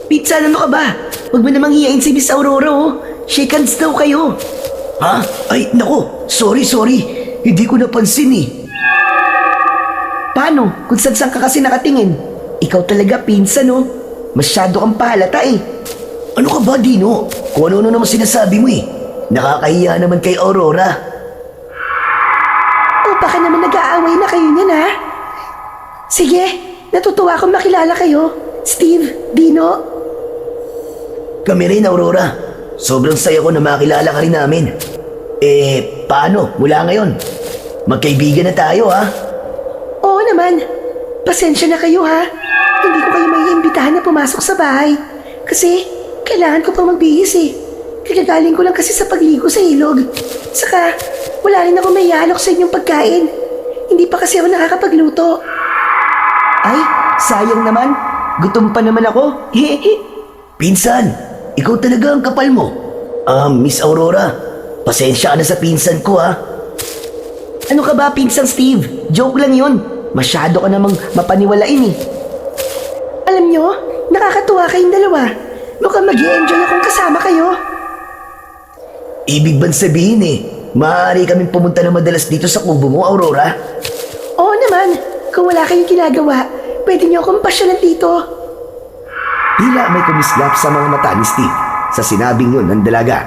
Pizza, ano ka ba? Huwag mo namang hiyain si Miss Aurora oh. Shake hands daw kayo. Ha? Ay, nako. Sorry. Hindi ko napansin eh. Paano? Kung saan ka kasi nakatingin? Ikaw talaga pinsan, no? Masyado kang pahalata eh. Ano ka ba, Dino? Kung ano naman sinasabi mo eh. Nakakahiya naman kay Aurora. O baka naman nag-aaway na kayo niyan, ha? Sige, natutuwa akong makilala kayo. Steve, Dino. Kami rin, Aurora. Sobrang saya ko na makilala ka rin namin. Paano? Mula ngayon? Magkaibigan na tayo, ha? Oo naman. Pasensya na kayo, ha? Hindi ko kayo may imbitahan na pumasok sa bahay. Kasi, kailangan ko pang magbihis, eh. Kagagaling ko lang kasi sa pagligo sa ilog. Saka, wala rin ako may alok sa inyong pagkain. Hindi pa kasi ako nakakapagluto. Ay, sayang naman. Gutom pa naman ako. Pinsan, ikaw talaga ang kapal mo. Miss Aurora, pasensya ka na sa pinsan ko, ha? Ano ka ba, pinsan Steve? Joke lang yun. Masyado ka namang mapaniwalain, eh. Alam nyo, nakakatuwa kayong dalawa. Mukhang mag-i-enjoy akong kasama kayo. Ibig bang sabihin, maaari kaming pumunta na madalas dito sa kubo mo, Aurora? Oo naman. Kung wala kayong ginagawa, pwede nyo akong pasyalan dito. Tila may kumislap sa mga mata ni Steve sa sinabing yun ng dalaga.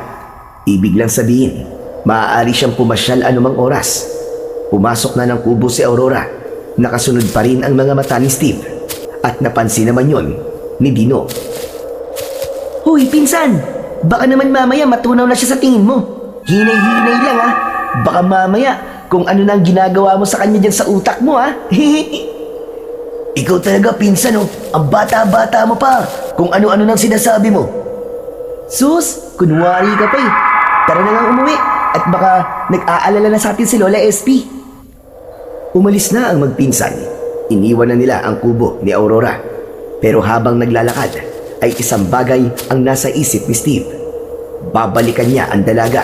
Ibig lang sabihin, maaari siyang pumasyal anumang oras. Pumasok na ng kubo si Aurora. Nakasunod pa rin ang mga mata ni Steve. At napansin naman yon ni Dino. Hoy, pinsan! Baka naman mamaya matunaw na siya sa tingin mo. Hinay-hinay lang, ha? Baka mamaya kung ano na ang ginagawa mo sa kanya dyan sa utak mo, ha? Ikaw talaga, pinsan, oh. Ang bata-bata mo pa. Kung ano-ano nang sinasabi mo. Sus, kunwari ka pa eh. Tara na nga umuwi. At baka nag-aalala na sa atin si Lola SP. Umalis na ang magpinsan. Iniwan na nila ang kubo ni Aurora. Pero habang naglalakad, ay isang bagay ang nasa isip ni Steve. Babalikan niya ang dalaga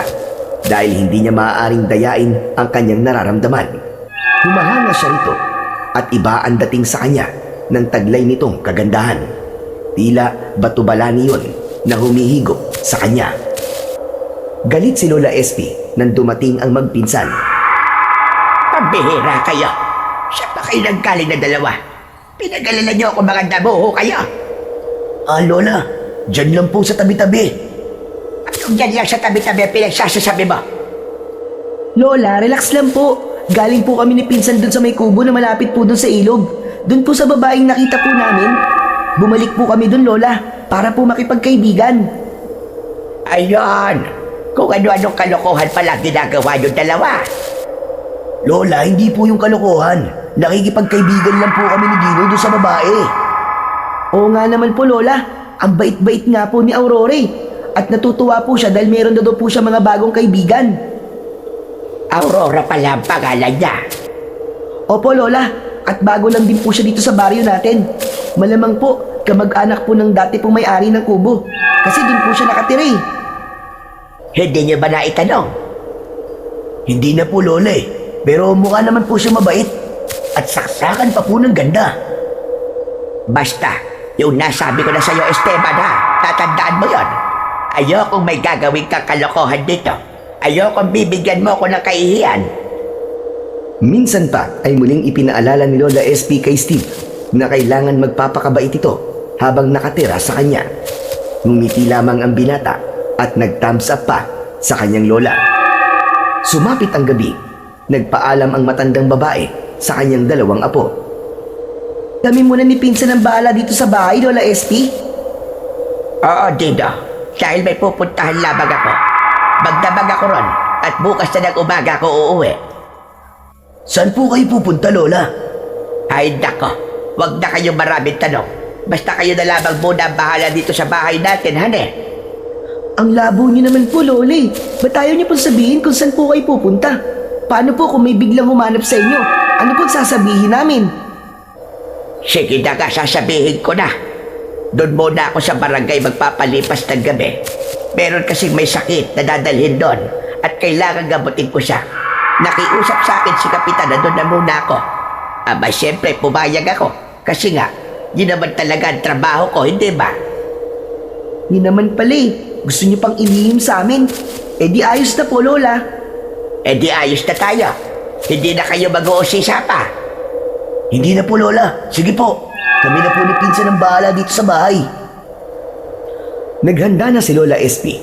dahil hindi niya maaaring dayain ang kanyang nararamdaman. Humahanga siya rito at iba ang dating sa kanya ng taglay nitong kagandahan. Tila batubalani yon na humihigop sa kanya. Galit si Lola SP nang dumating ang magpinsan. Pambihira kayo. Siya pa kayo naggaling na dalawa. Pinag-alala niyo ako mga dabuho kayo. Lola, dyan lang po sa tabi-tabi. Anong dyan lang sa tabi-tabi pinagsasasabi mo? Lola, relax lang po. Galing po kami ni pinsan dun sa may kubo na malapit po dun sa ilog. Dun po sa babaeng nakita po namin. Bumalik po kami dun, Lola, para po makipagkaibigan. Ayun. Kung ano-anong kalokohan pala ginagawa yung dalawa. Lola, hindi po yung kalokohan. Nakikipagkaibigan lang po kami ni Dino dun sa babae. Oo nga naman po, Lola. Ang bait-bait nga po ni Aurora eh. At natutuwa po siya dahil meron na daw po siya mga bagong kaibigan. Aurora pala ang pangalan niya. Opo, Lola. At bago lang din po siya dito sa baryo natin. Malamang po, kamag-anak po ng dati pong may-ari ng kubo. Kasi din po siya nakatira eh. Hindi niyo ba naitanong? Hindi na po, Lola eh. Pero mukha naman po siya mabait. At saksakan pa po ng ganda. Basta, yung nasabi ko na sa'yo, Esteban, ha? Tatandaan mo yon. Ayokong may gagawin kang kalokohan dito. Ayokong bibigyan mo ako ng kahihiyan. Minsan pa ay muling ipinaalala ni Lola SP kay Steve na kailangan magpapakabait ito habang nakatira sa kanya. Ngumiti lamang ang binata at nag-thumbs up pa sa kanyang lola. Sumapit ang gabi, nagpaalam ang matandang babae sa kanyang dalawang apo. Kami muna ni pinsan ang bahala dito sa bahay, Lola SP. Oo, Dino. Dahil may pupuntahan lamang ako. Magdamag ako ron at bukas na ng umaga ako uuwi. Saan po kayo pupunta, Lola? Ay, nako. Huwag na kayong maraming tanong. Basta kayo na lamang muna ang bahala dito sa bahay natin, hane? Ang labo niyo naman po, Lola eh. Ba't ayaw niyo pong sabihin kung saan po kayo pupunta? Paano po kung may biglang humanap sa inyo? Ano pong sasabihin namin? Sige na nga, sasabihin ko na. Doon muna ako sa barangay magpapalipas ng gabi. Meron kasing may sakit na dadalhin doon at kailangan gamutin ko siya. Nakiusap sa akin si Kapitan na doon na muna ako. Aba, siyempre, pumayag ako. Kasi nga, yun naman talaga ang trabaho ko, hindi ba? Yun naman pala eh. gusto niyo pang ilihim sa amin. Eh di ayos na po, Lola. Eh di ayos na tayo. Hindi na kayo mag-uusisa pa. Hindi na po, Lola. Sige po. Kami na po ni Pinsan ang bahala dito sa bahay. Naghanda na si Lola SP.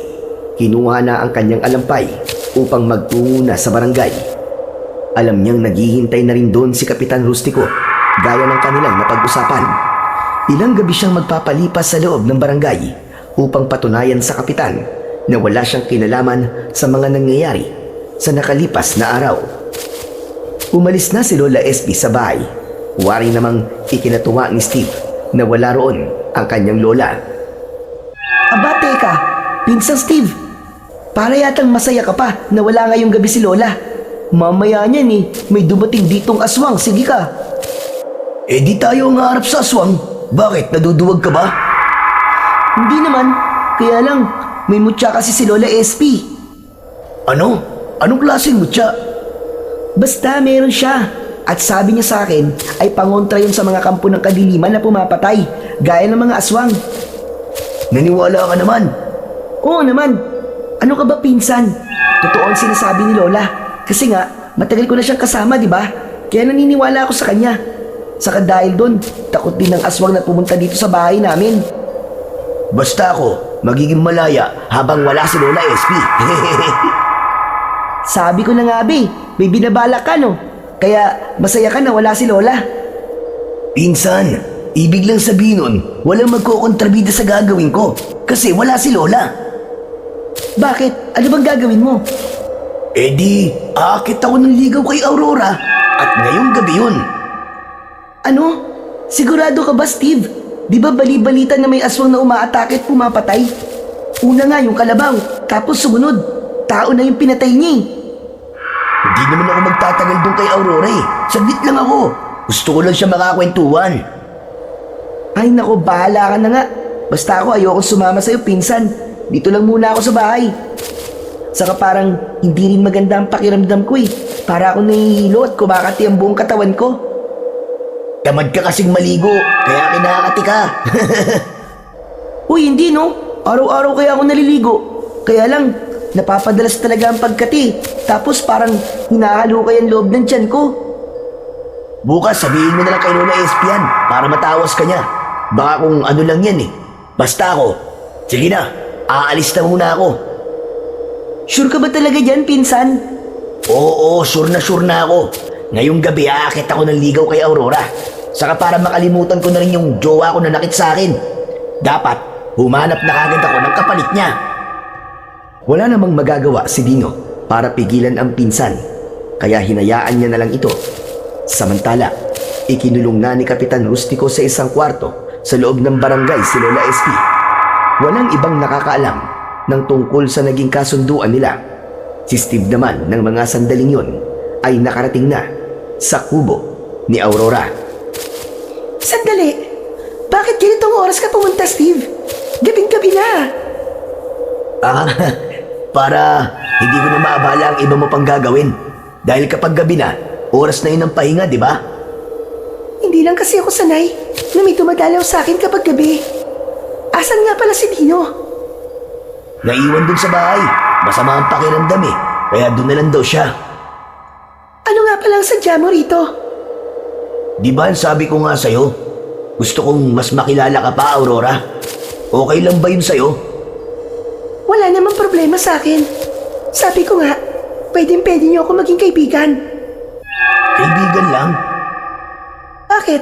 Kinuha na ang kanyang alampay upang magtungo na sa barangay. Alam niyang naghihintay na rin doon si Kapitan Rustico, gaya ng kanilang napag-usapan. Ilang gabi siyang magpapalipas sa loob ng barangay upang patunayan sa kapitan na wala siyang kinalaman sa mga nangyayari sa nakalipas na araw. Umalis na si Lola SP sa bahay. Wari namang ikinatuwa ni Steve na wala roon ang kanyang lola. Aba, teka, Pinsan Steve, para yatang masaya ka pa na wala ngayong gabi si Lola. Mamaya niyan may dumating ditong aswang, sige ka. Eh di tayo ang harap sa aswang. Bakit, naduduwag ka ba? Hindi naman, kaya lang, may mutya kasi si Lola SP. Ano? Anong klaseng mutya? Basta meron siya. At sabi niya sa akin ay pangontra yun sa mga kampo ng kadiliman na pumapatay, gaya ng mga aswang. Naniwala ka naman? Oo naman. Ano ka ba, Pinsan? Totoo ang sinasabi ni Lola. Kasi nga, matagal ko na siyang kasama, di ba? Kaya naniniwala ako sa kanya. Saka dahil doon, takot din ng aswang na pumunta dito sa bahay namin. Basta ako, magiging malaya habang wala si Lola SP. Sabi ko na nga, be, may binabalak ka, no? Kaya masaya ka na wala si Lola. Pinsan, ibig lang sabihin nun, walang magkokontrabida sa gagawin ko kasi wala si Lola. Bakit? Ano bang gagawin mo? Eh di, aakit ako ng ligaw kay Aurora at ngayong gabi yun. Ano? Sigurado ka ba, Steve? Di ba bali-balita na may aswang na umaatake at pumapatay? Una nga yung kalabaw, tapos sumunod, tao na yung pinatay niya eh. Hindi naman ako magtatagal doon kay Aurora eh. Saglit lang ako. Gusto ko lang siya makakwentuhan. Ay nako, bahala ka na nga. Basta ako ayoko sumama sa'yo, Pinsan. Dito lang muna ako sa bahay. Saka parang hindi rin maganda ang pakiramdam ko eh. Para ako nahihilo at kumakati ang buong katawan ko. Tamad ka kasing maligo, kaya kinakati ka. Uy, hindi no. Araw-araw kaya ako naliligo. Kaya lang, napapadalas talaga ang pagkati. Tapos parang hinahaluka yung loob ng tiyan ko. Bukas sabihin mo na lang kay Lola SP yan para matawas ka niya. Baka kung ano lang yan eh. Basta ako. Sige na, aalis na muna ako. Sure ka ba talaga dyan, Pinsan? Oo, sure na ako. Ngayong gabi aakit ako ng ligaw kay Aurora. Saka para makalimutan ko na rin yung jowa ko na nakit sa akin. Dapat, humanap na kagad ako ng kapalit niya. Wala namang magagawa si Dino para pigilan ang pinsan, kaya hinayaan niya na lang ito. Samantala, ikinulong na ni Kapitan Rustico sa isang kwarto sa loob ng barangay si Lola SP. Walang ibang nakakaalam ng tungkol sa naging kasunduan nila. Si Steve naman ng mga sandaling yun ay nakarating na sa kubo ni Aurora. Sandali! Bakit ganitong oras ka pumunta, Steve? Gabing-gabi na! Para hindi ko na maabala ang iba mo pang gagawin. Dahil kapag gabi na, oras na yun ang pahinga, di ba? Hindi lang kasi ako sanay na may dumadalaw sa akin kapag gabi. Asan nga pala si Dino? Naiwan dun sa bahay. Masama ang pakiramdam eh. Kaya dun na lang daw siya. Ano nga pala ang sadya mo rito? Di ba sabi ko nga sa'yo? Gusto kong mas makilala ka pa, Aurora. Okay lang ba yun sa'yo? Wala namang problema sa akin. Sabi ko nga, pwede niyo ako maging kaibigan. Kaibigan lang? Bakit?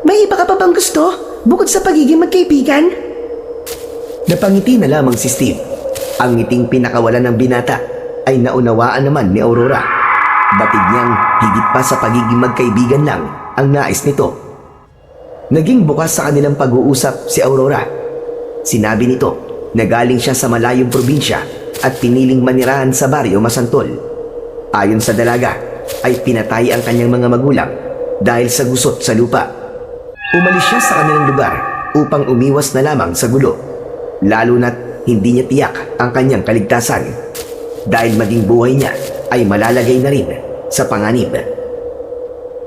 May iba ka pa bang gusto bukod sa pagiging magkaibigan? Napangiti na lamang si Steve. Ang ngiting pinakawalan ng binata ay naunawaan naman ni Aurora. Batid niyang higit pa sa pagiging magkaibigan lang ang nais nito. Naging bukas sa kanilang pag-uusap si Aurora. Sinabi nito na galing siya sa malayong probinsya at piniling manirahan sa baryo Masantol. Ayon sa dalaga, ay pinatay ang kanyang mga magulang dahil sa gusot sa lupa. Umalis siya sa kanilang lugar upang umiwas na lamang sa gulo, lalo na't hindi niya tiyak ang kanyang kaligtasan dahil maging buhay niya ay malalagay na rin sa panganib.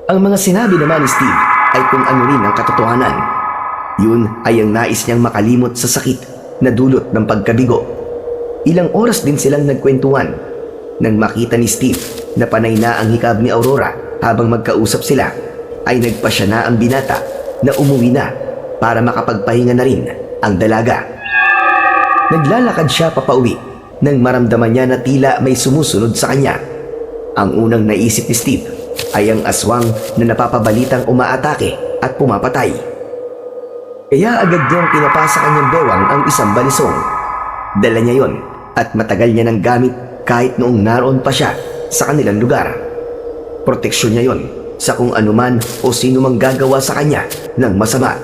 Ang mga sinabi naman ni Steve ay kung ano rin ang katotohanan. Yun ay ang nais niyang makalimot sa sakit na dulot ng pagkabigo Ilang oras din silang nagkwentuhan nang makita ni Steve na panay na ang hikab ni Aurora. Habang magkausap sila ay nagpasya na ang binata na umuwi na para makapagpahinga na rin ang dalaga. Naglalakad siya papauwi nang maramdaman niya na tila may sumusunod sa kanya. Ang unang naisip ni Steve ay ang aswang na napapabalitang umaatake at pumapatay. Kaya agad niyang kinapa sa kanyang bewang ang isang balisong. Dala niya yon at matagal niya nang gamit kahit noong naroon pa siya sa kanilang lugar. Proteksyon niya yon sa kung anuman o sino mang gagawa sa kanya ng masama.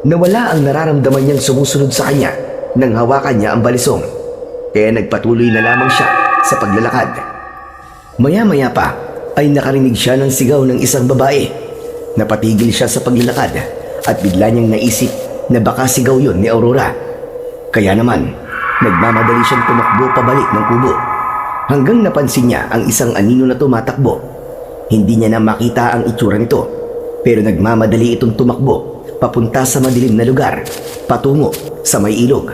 Nawala ang nararamdaman niyang sumusunod sa kanya nang hawakan niya ang balisong. Kaya nagpatuloy na lamang siya sa paglalakad. Maya-maya pa ay nakarinig siya ng sigaw ng isang babae. Napatigil siya sa paglalakad at bigla niyang naisip na baka sigaw yon ni Aurora. Kaya naman, nagmamadali siyang tumakbo pabalik ng kubo. Hanggang napansin niya ang isang anino na tumatakbo. Hindi niya na makita ang itsura nito, pero nagmamadali itong tumakbo papunta sa madilim na lugar, patungo sa may ilog.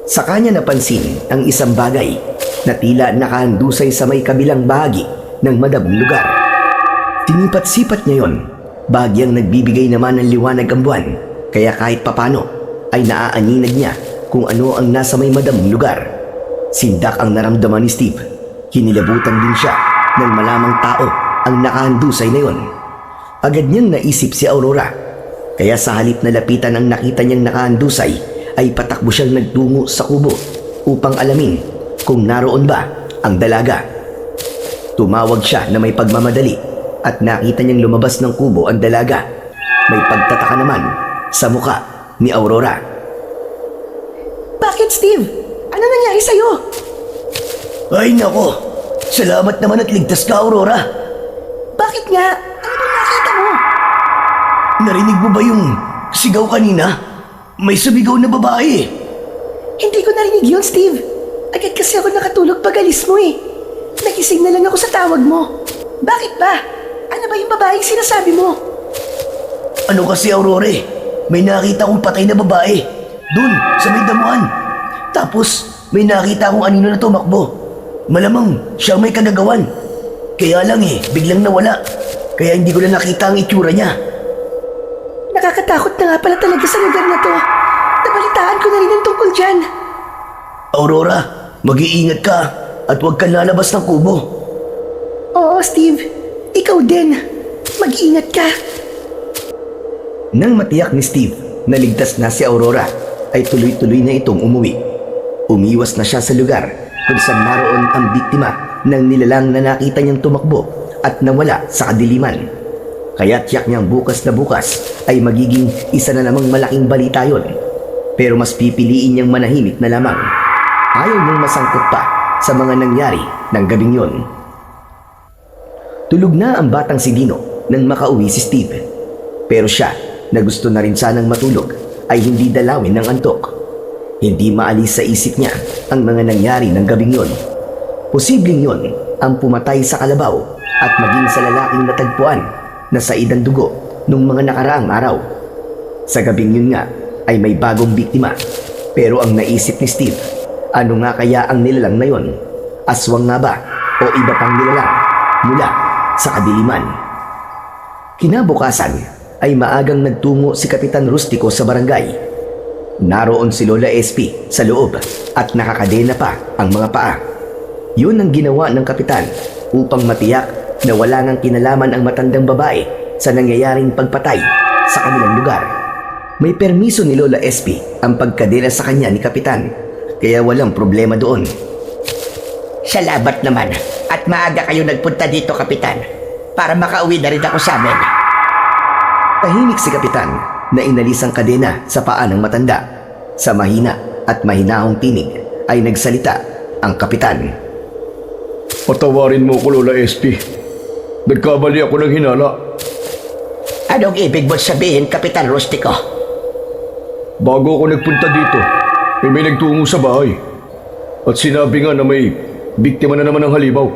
Sa kanya napansin ang isang bagay na tila nakahandusay sa may kabilang bahagi ng madaming lugar. Sinipat-sipat niya yon, bahagyang nagbibigay naman ng liwanag ang buwan, kaya kahit papano ay naaaninag niya kung ano ang nasa may madaming lugar. Sindak ang naramdaman ni Steve. Kinilabutan din siya nang malamang tao ang nakahandusay na yon. Agad niyang naisip si Aurora, kaya sa halip na lapitan ang nakita niyang nakahandusay ay patakbo siyang nagtungo sa kubo upang alamin kung naroon ba ang dalaga. Tumawag siya na may pagmamadali at nakita niyang lumabas ng kubo ang dalaga. May pagtataka naman sa muka ni Aurora. Bakit, Steve? Ano nangyari sa'yo? Ay nako, salamat naman at ligtas ka, Aurora. Bakit nga? Ano bang nakita mo? Narinig mo ba yung sigaw kanina? May sumigaw na babae. Hindi ko narinig yun, Steve. Agad kasi ako nakatulog pag alis mo eh. Nagising na lang ako sa tawag mo. Bakit ba? Ano ba yung babaeng sinasabi mo? Ano kasi, Aurora? May nakita kong patay na babae. Dun, sa may damuhan. Tapos, may nakita akong anino na tumakbo. Malamang siya may kagagawan. Kaya lang biglang nawala. Kaya hindi ko na nakita ang itsura niya. Nakakatakot na nga pala talaga sa lugar na to. Nabalitaan ko na rin ang tungkol dyan. Aurora, mag-iingat ka at huwag kang lalabas ng kubo. Oo, Steve. Ikaw din. Mag-ingat ka. Nang matiyak ni Steve na ligtas na si Aurora, ay tuloy-tuloy na itong umuwi. Umiwas na siya sa lugar kung saan naroon ang biktima ng nilalang na nakita niyang tumakbo at nawala sa kadiliman. Kaya tiyak niyang bukas na bukas ay magiging isa na namang malaking balita yon. Pero mas pipiliin niyang manahimik na lamang. Ayaw niyang masangkot pa sa mga nangyari ng gabing yon. Tulog na ang batang si Dino nang makauwi si Steve. Pero siya, na gusto na rin sanang matulog, ay hindi dalawin ng antok. Hindi maalis sa isip niya ang mga nangyari ng gabing yon. Posibleng yon ang pumatay sa kalabaw at maging sa lalaking natagpuan na sa idang dugo nung mga nakaraang araw. Sa gabing yun nga ay may bagong biktima. Pero ang naisip ni Steve, ano nga kaya ang nilalang na yon? Aswang nga ba o iba pang nilalang mula sa kadiliman? Kinabukasan ay maagang nagtungo si Kapitan Rustico sa barangay. Naroon si Lola SP sa loob at nakakadena pa ang mga paa. Yun ang ginawa ng kapitan upang matiyak na wala ngang kinalaman ang matandang babae sa nangyayaring pagpatay sa kanilang lugar. May permiso ni Lola SP ang pagkadena sa kanya ni Kapitan, kaya walang problema doon. Salamat naman at maaga kayo nagpunta dito, Kapitan, para makauwi na rin ako sa amin. Tahimik si Kapitan na inalis ang kadena sa paa ng matanda. Sa mahina at mahinahong tinig ay nagsalita ang Kapitan. Patawarin mo ko, Lola SP. Nagkamali ako ng hinala. Anong ibig mo sabihin, Kapitan Rustico? Bago ako nagpunta dito, may nagtungo sa bahay. At sinabi nga na may biktima na naman ng halimaw.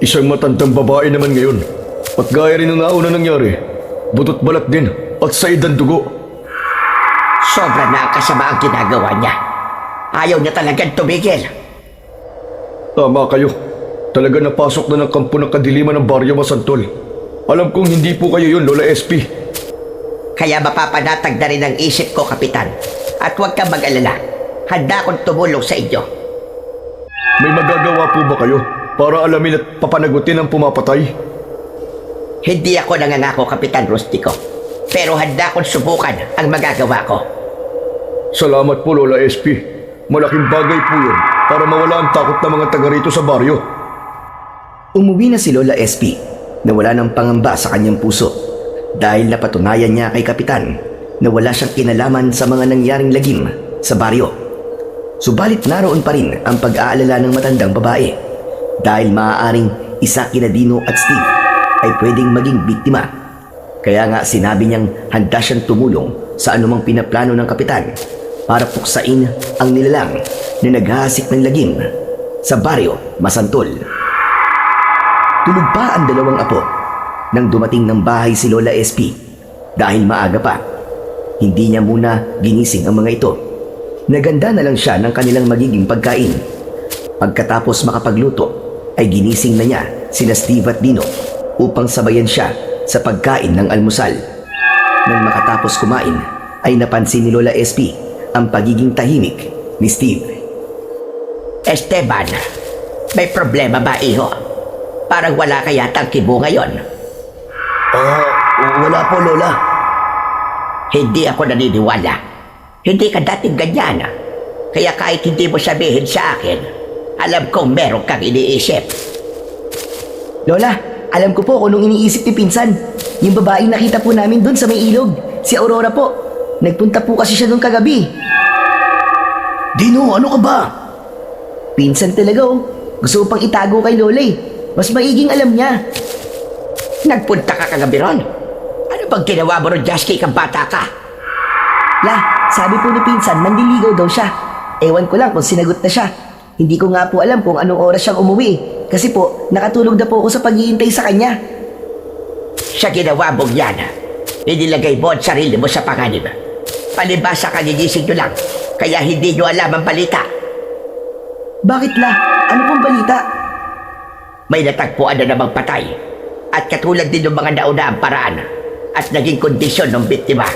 Isang matandang babae naman ngayon. At gaya rin ng nauna nangyari, butot balat din at sa idang dugo. Sobra na ang kasama ang ginagawa niya. Ayaw niya talagang tumigil. Tama kayo. Talaga napasok na ng kampo ng kadiliman ng Baryo Masantol. Alam kong hindi po kayo yun, Lola SP. Kaya mapapanatag na rin ang isip ko, Kapitan. At huwag kang mag-alala. Handa akong tumulong sa inyo. May magagawa po ba kayo para alamin at papanagutin ang pumapatay? Hindi ako nangangako, Kapitan Rustico. Pero handa akong subukan ang magagawa ko. Salamat po, Lola SP. Malaking bagay po yun para mawala ang takot ng mga taga rito sa baryo. Umuwi na si Lola SP na wala ng pangamba sa kanyang puso dahil napatunayan niya kay Kapitan na wala siyang kinalaman sa mga nangyaring lagim sa baryo. Subalit naroon pa rin ang pag-aalala ng matandang babae dahil maaaring isa kina Dino at Steve ay pwedeng maging biktima. Kaya nga sinabi niyang handa siyang tumulong sa anumang pinaplano ng Kapitan para puksain ang nilalang na naghahasik ng lagim sa baryo Masantol. Tulog pa ang dalawang apo nang dumating ng bahay si Lola SP dahil maaga pa. Hindi niya muna ginising ang mga ito. Naganda na lang siya ng kanilang magiging pagkain. Pagkatapos makapagluto ay ginising na niya sina Steve at Dino upang sabayan siya sa pagkain ng almusal. Nang makatapos kumain ay napansin ni Lola SP ang pagiging tahimik ni Steve. Esteban, may problema ba, iho? Parang wala ka yatang kibo ngayon. Wala po, Lola. Hindi ako naniniwala. Hindi ka dating ganyan. Kaya kahit hindi mo sabihin sa akin, alam kong meron kang iniisip. Lola, alam ko po kung anong iniisip ni Pinsan. Yung babaeng nakita po namin doon sa may ilog, si Aurora po. Nagpunta po kasi siya doon kagabi. Dino, ano ka ba? Pinsan talaga oh. Gusto ko pang itago kay Lola eh. Mas maiging alam niya. Nagpunta ka kagabi ron? Ano bang ginawa mo ron, Jasky, kang bata ka? La, sabi po ni Pinsan, mandiligaw daw siya. Ewan ko lang kung sinagot na siya. Hindi ko nga po alam kung anong oras siyang umuwi. Kasi po, nakatulog na po ako sa paghihintay sa kanya. Sa ginawa mong yan, inilagay mo ang sarili mo sa panganib. Palibasa kagigising nyo lang, kaya hindi nyo alam ang balita. Bakit la? Ano pong balita? May natagpuan na namang patay. At katulad din ng mga nauna ang paraan at naging kondisyon ng biktima.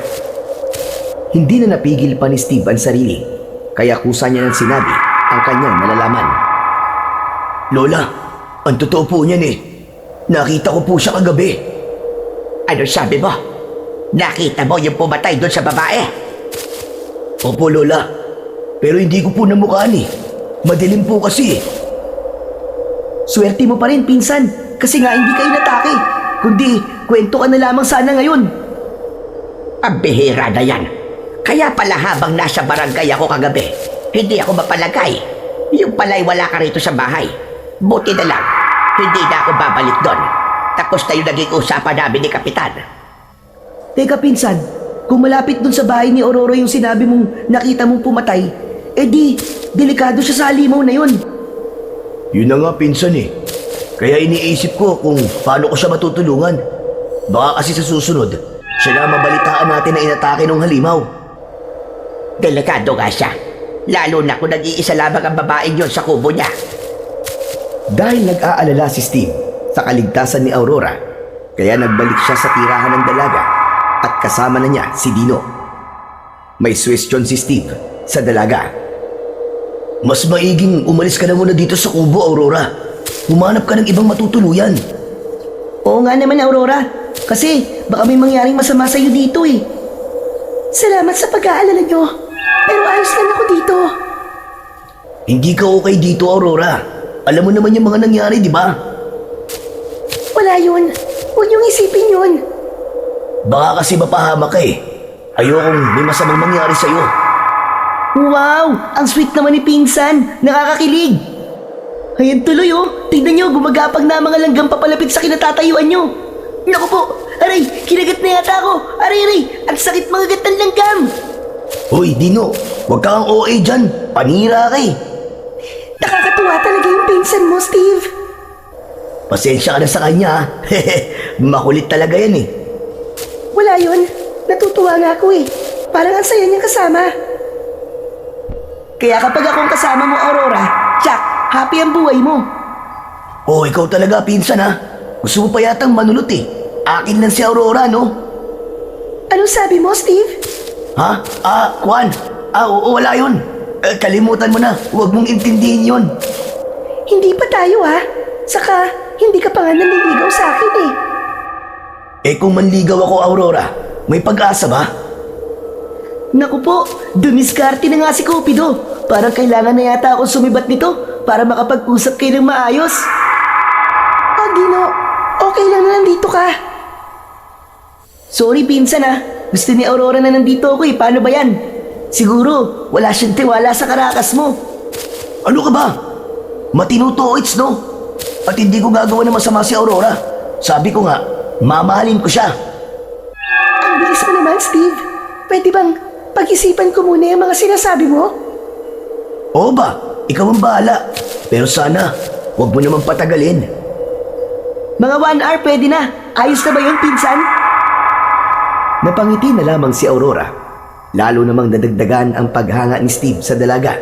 Hindi na napigil pa ni Steve ang sarili, kaya kusa niya nang sinabi ang kanyang nalalaman. Lola, ang totoo po niyan eh. Nakita ko po siya kagabi. Ano sabi mo? Nakita mo yung pumatay doon sa babae? Opo, Lola. Pero hindi ko po namukhaan eh. Madilim po kasi eh. Swerte mo pa rin, Pinsan. Kasi nga hindi ka inatake. Kundi, kwento ka na lamang sana ngayon. Ang bihira na yan. Kaya pala habang nasa barangay ako kagabi, hindi ako mapalagay. Yung pala'y wala ka rito sa bahay. Buti na lang, hindi na ako babalik doon. Tapos na yung naging usapan namin ni Kapitan. Teka, Pinsan. Kung malapit dun sa bahay ni Aurora yung sinabi mong nakita mong pumatay, di, delikado siya sa halimaw na yun. Yun na nga, Pinsan eh. Kaya iniisip ko kung paano ko siya matutulungan. Baka kasi sa susunod, siya na mabalitaan natin na inatake ng halimaw. Delikado nga siya. Lalo na kung nag-iisa lamang ang babaeng yun sa kubo niya. Dahil nag-aalala si Steve sa kaligtasan ni Aurora, kaya nagbalik siya sa tirahan ng dalaga at kasama na niya si Dino. May suwestyon si Steve sa dalaga. Mas maiging umalis ka na muna dito sa kubo, Aurora. Humanap ka ng ibang matutuluyan. Oo nga naman, Aurora. Kasi baka may mangyaring masama sa'yo dito eh. Salamat sa pag-aalala nyo. Pero ayos lang ako dito. Hindi ka okay dito, Aurora. Alam mo naman yung mga nangyari, di ba? Wala yun. Huwag niyong isipin yun. Baka kasi mapahamak ka eh. Ayokong may masamang mangyari sa'yo. Wow! Ang sweet naman ni Pinsan. Nakakakilig. Ayan tuloy oh. Tignan nyo, gumagapag na ang mga langgam papalapit sa kinatatayuan nyo. Naku po! Aray! Kinagat na yata ako! Aray, aray! Ang sakit mga gat ng langgam! Hoy, Dino! Huwag kang OA dyan! Panira ka eh! Nakakatuwa talaga yung Pinsan mo, Steve. Pasensya ka na sa kanya ha. Makulit talaga yan eh. Wala yun. Natutuwa nga ako eh. Parang ang saya niyang kasama. Kaya kapag akong kasama mo, Aurora, tsak, happy ang buhay mo. Oh, ikaw talaga, pinsan ha. Gusto mo pa yatang manulot eh. Akin lang si Aurora, no? Anong sabi mo, Steve? Ha? Kwan. Oo, wala yun. Kalimutan mo na. Huwag mong intindihin yun. Hindi pa tayo ha. Saka, hindi ka pa nga nanliligaw sa akin eh. Kung manligaw ako, Aurora, may pag-asa ba? Naku po, dumiskarte na nga si Cupido. Parang kailangan na yata akong sumibat nito para makapag-usap kayo ng maayos. Dino, okay lang na nandito ka. Sorry pinsan ah, gusto ni Aurora na nandito ako eh, paano ba yan? Siguro, wala siyang tiwala sa karakas mo. Ano ka ba? Matino to, it's no? At hindi ko gagawa ng masama si Aurora. Sabi ko nga, mamahalin ko siya. Ang bilis mo naman, Steve. Pwede bang pag-isipan ko muna yung mga sinasabi mo? Oo ba? Ikaw ang bahala. Pero sana, huwag mo naman patagalin. Mga 1 hour pwede na. Ayos na ba yun, pinsan? Napangiti na lamang si Aurora. Lalo namang nadagdagan ang paghanga ni Steve sa dalaga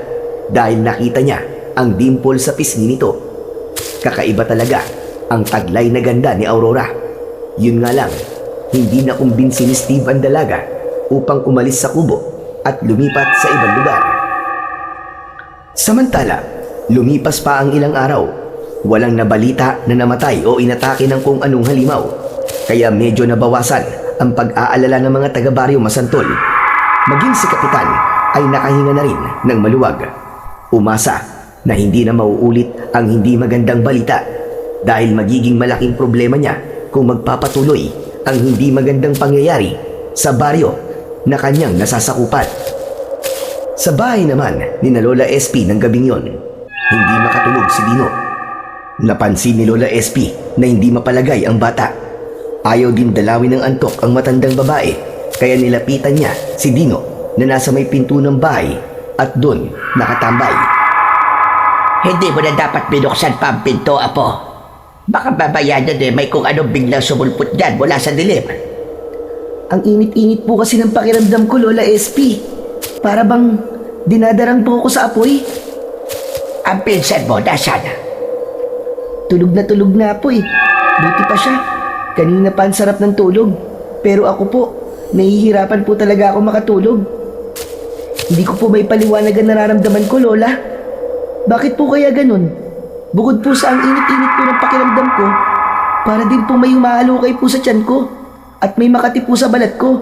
dahil nakita niya ang dimple sa pisngi nito. Kakaiba talaga ang taglay na ganda ni Aurora. Yun nga lang, hindi na kumbinsi ni Steve ang dalaga upang umalis sa kubo at lumipat sa ibang lugar. Samantala, lumipas pa ang ilang araw. Walang nabalita na namatay o inatake ng kung anong halimaw. Kaya medyo nabawasan ang pag-aalala ng mga taga-baryo Masantol. Maging si Kapitan ay nakahinga na rin ng maluwag. Umasa na hindi na mauulit ang hindi magandang balita dahil magiging malaking problema niya kung magpapatuloy ang hindi magandang pangyayari sa baryo na kanyang nasasakupan. Sa bahay naman ni na Lola SP ng gabing yon, hindi makatulog si Dino. Napansin ni Lola SP na hindi mapalagay ang bata. Ayaw din dalawin ng antok ang matandang babae, kaya nilapitan niya si Dino na nasa may pinto ng bahay at doon nakatambay. Hindi mo na dapat binuksan pa ang pinto, Apo. Baka babayanan may kung anong biglang sumulpot dyan mula sa dilim. Ang init-init po kasi ng pakiramdam ko, Lola SP. Para bang dinadarang po ako sa apoy. Ang pinsan mo, nasaan? Tulog na po eh. Buti pa siya. Kanina pa ang sarap ng tulog. Pero ako po, nahihirapan po talaga ako makatulog. Hindi ko po may paliwanag ang nararamdaman ko, Lola. Bakit po kaya ganun? Bukod po sa ang init-init po ng pakiramdam ko, para din po may humahalukay po sa tiyan ko at may makati po sa balat ko.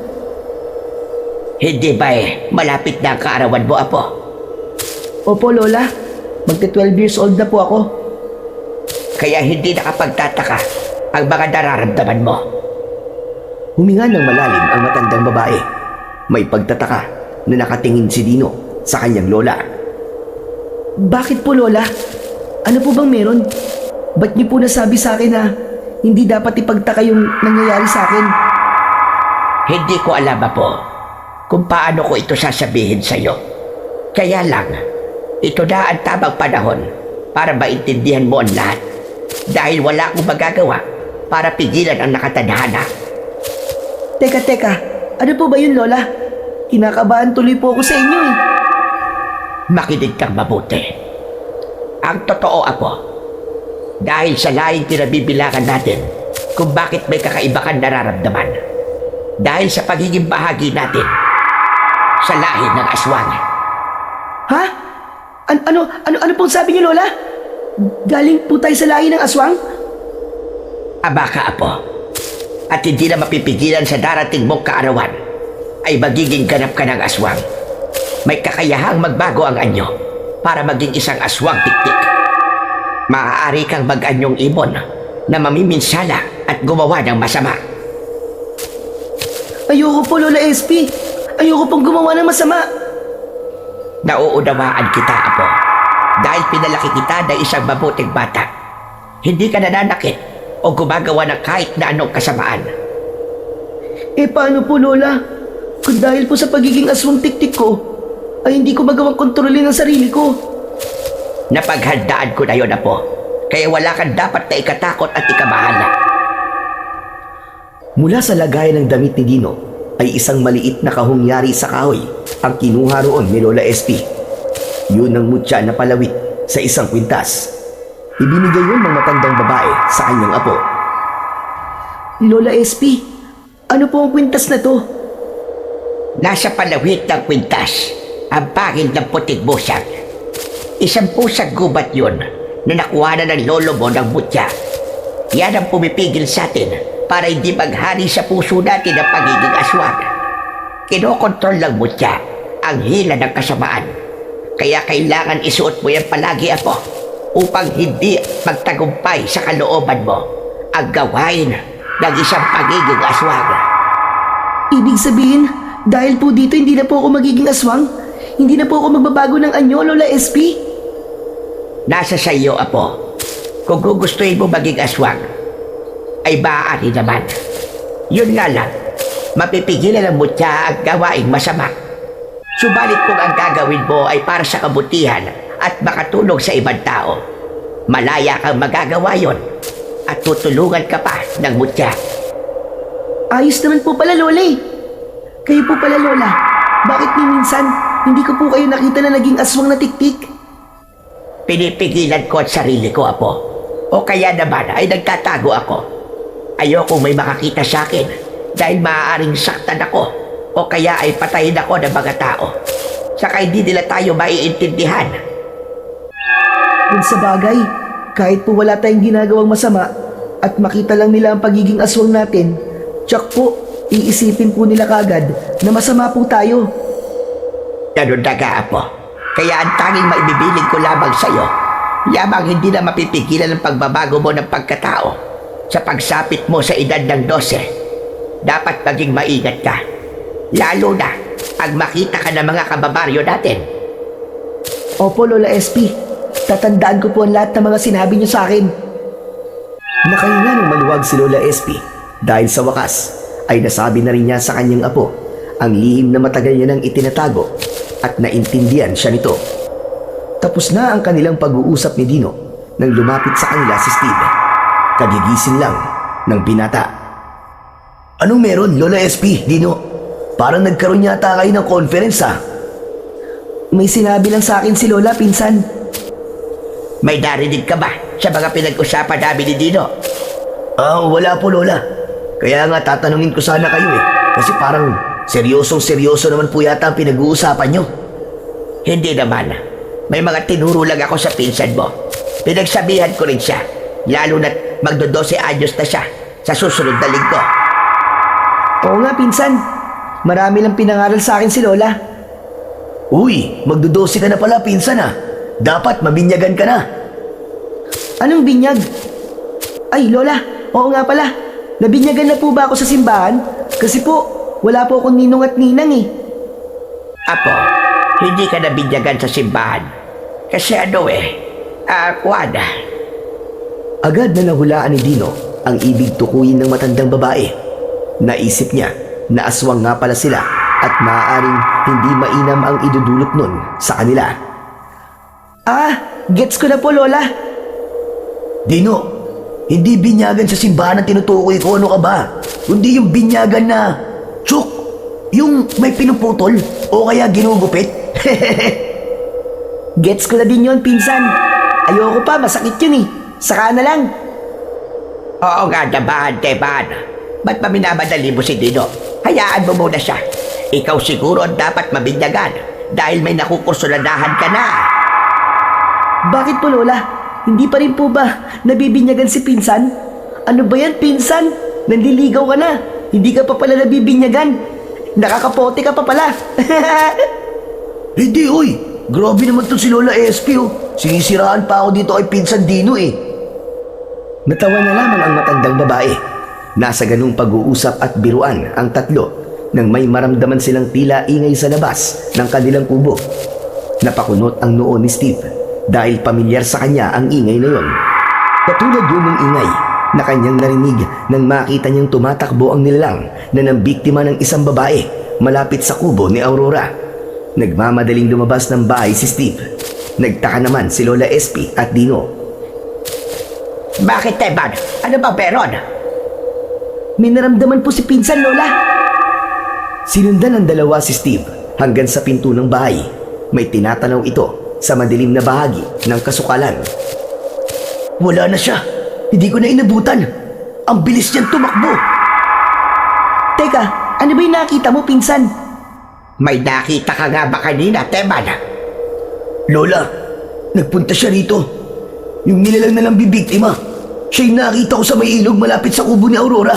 Hindi ba malapit na ang kaarawan mo, Apo? Opo, Lola. Magte-12 years old na po ako. Kaya hindi nakapagtataka ang mga nararamdaman mo. Huminga ng malalim ang matandang babae. May pagtataka na nakatingin si Dino sa kanyang lola. Bakit po, Lola? Ano po bang meron? Ba't niyo po nasabi sa akin na hindi dapat ipagtaka yung nangyayari sa akin? Hindi ko alam, Apo, kung paano ko ito sasabihin sa'yo. Kaya lang, ito na ang tamang panahon para maintindihan mo ang lahat. Dahil wala akong magagawa para pigilan ang nakatadhana. Teka, ano po ba yun, Lola? Kinakabahan tuloy po ako sa inyo eh. Makinig kang mabuti. Ang totoo, Apo, dahil sa laing pinabibilangan natin kung bakit may kakaiba kang nararamdaman. Dahil sa pagiging bahagi natin sa lahi ng aswang. Ha? Ano pong sabi niyo, Lola? Galing po tayo sa lahi ng aswang? Aba ka, Apo, at hindi na mapipigilan sa darating mong kaarawan ay magiging ganap ka ng aswang. May kakayahang magbago ang anyo para maging isang aswang tiktik. Maaari kang mag-anyong ibon na mamiminsala at gumawa ng masama. Ayoko po, Lola SP. Ayoko pong gumawa ng masama. Nauunawaan kita, Apo, dahil pinalaki kita na isang mabuting bata. Hindi ka nananakit o gumagawa ng kahit na anong kasamaan. Paano po, Lola? Kung dahil po sa pagiging aswang tiktik ko, ay hindi ko magawang kontrolin ang sarili ko. Napaghandaan ko na yun, Apo, kaya wala kang dapat na ikatakot at ikabahala. Mula sa lagayan ng damit ni Dino ay isang maliit na kahungyari sa kahoy ang kinuha roon ni Lola SP. Yun ang mutya na palawit sa isang kwintas. Ibinigay yun ng matandang babae sa kanyang apo. Lola SP, ano po ang kwintas na to? Nasa palawit ng kwintas ang pangil ng puting busag. Isang pusang gubat yun na nakuha na ng lolo mo ng mutya. Yan ang pumipigil sa atin para hindi maghari sa puso natin ang pagiging aswang. Kinokontrol ng mutya ang hila ng kasamaan. Kaya kailangan isuot mo yan palagi, apo, upang hindi magtagumpay sa kalooban mo ang gawain ng isang pagiging aswang. Ibig sabihin, dahil po dito hindi na po ako magiging aswang? Hindi na po ako magbabago ng anyo, Lola SP? Nasa sa iyo, apo. Kung gugustuhin mo maging aswang, ay maaari naman. Yun nga lang, mapipigilan ng mutya ang gawaing masama. Subalit kung ang gagawin mo ay para sa kabutihan at makatulong sa ibang tao, malaya kang magagawa yon at tutulungan ka pa ng mutya. Ayos naman po pala, Lola eh. Kayo po pala, Lola. Bakit ni minsan hindi ko po kayo nakita na naging aswang na tiktik? Pinipigilan ko ang sarili ko, apo. O kaya naman ay nagtatago ako. Ayokong may makakita sa akin dahil maaaring saktan ako o kaya ay patayin ako ng mga tao. Saka hindi nila tayo maiintindihan. Kung sa bagay, kahit po wala tayong ginagawang masama at makita lang nila ang pagiging aswang natin, tsak po, iisipin po nila kagad na masama po tayo. Ganun na nga, apo. Kaya ang tanging maibibiling ko lamang sa'yo, yamang hindi na mapipigilan ang pagbabago mo ng pagkatao sa pagsapit mo sa edad ng 12. Dapat maging maingat ka. Lalo na ang makita ka ng mga kababaryo natin. Opo, Lola SP. Tatandaan ko po ang lahat ng mga sinabi niyo sa akin. Nakahinga ng maluwag si Lola SP dahil sa wakas ay nasabi na rin niya sa kanyang apo ang lihim na matagal niya nang itinatago at naintindihan siya nito. Tapos na ang kanilang pag-uusap ni Dino nang lumapit sa kanila si Steve. Kagigising lang ng binata. Anong meron, Lola SP, Dino? Parang nagkaroon yata kayo ng conference May sinabi lang sa akin si Lola, pinsan. May narinig ka ba sa mga pinag-usapan namin ni Dino? Wala po, Lola. Kaya nga tatanungin ko sana kayo kasi parang seryosong-seryoso naman po yata ang pinag-uusapan nyo. Hindi naman. May mga tinuro lang ako sa pinsan mo. Pinagsabihan ko rin siya, lalo na't magdo-12 anyos na siya sa susunod na linggo. Oo nga, pinsan. Marami lang pinangaral sa akin si Lola. Uy, magdo-12 ka na pala, pinsan Dapat mabinyagan ka na. Anong binyag? Ay, Lola, oo nga pala. Nabinyagan na po ba ako sa simbahan? Kasi po, wala po akong ninong at ninang eh. Apo, hindi ka nabinyagan sa simbahan. Kasi Juan. Agad na nahulaan ni Dino ang ibig tukuyin ng matandang babae. Naisip niya na aswang nga pala sila at maaaring hindi mainam ang idudulot nun sa kanila. Gets ko na po, Lola. Dino, hindi binyagan sa simbahan ang tinutukoy ko, ano ka ba? Kundi yung binyagan na, tsuk, yung may pinuputol o kaya ginugupit. Gets ko na din yun, pinsan. Ayoko pa, masakit yun eh. Saka na lang. Oo nga naman, Teban. Ba't ba minamadali mo si Dino? Hayaan mo muna siya. Ikaw siguro ang dapat mabinyagan dahil may nakukursuladahan ka na. Bakit po, Lola? Hindi pa rin po ba nabibinyagan si pinsan? Ano ba yan, pinsan? Nanliligaw ka na. Hindi ka pa pala nabibinyagan. Nakakapote ka pa pala. Hindi, uy. Grabe naman to si Lola SP, Sinisiraan pa ako dito kay Pinsan Dino Natawa na lamang ang matandang babae. Nasa ganung pag-uusap at biruan ang tatlo nang may maramdaman silang tila ingay sa labas ng kanilang kubo. Napakunot ang noo ni Steve dahil pamilyar sa kanya ang ingay na yon. Katulad yun ng ingay na kanyang narinig nang makita niyang tumatakbo ang nilalang na nambiktima ng isang babae malapit sa kubo ni Aurora. Nagmamadaling lumabas ng bahay si Steve. Nagtaka naman si Lola SP at Dino. Bakit, Teban? Ano ba meron? May naramdaman po si pinsan, Lola. Sinundan ng dalawa si Steve hanggang sa pinto ng bahay. May tinatanaw ito sa madilim na bahagi ng kasukalan. Wala na siya. Hindi ko na inabutan. Ang bilis niyang tumakbo. Teka, ano ba yung nakita mo, pinsan? May nakita ka nga ba kanina, Teman? Lola, nagpunta siya rito. Yung nilalang na lang bibiktima. Siya yung nakita ko sa may ilog malapit sa kubo ni Aurora.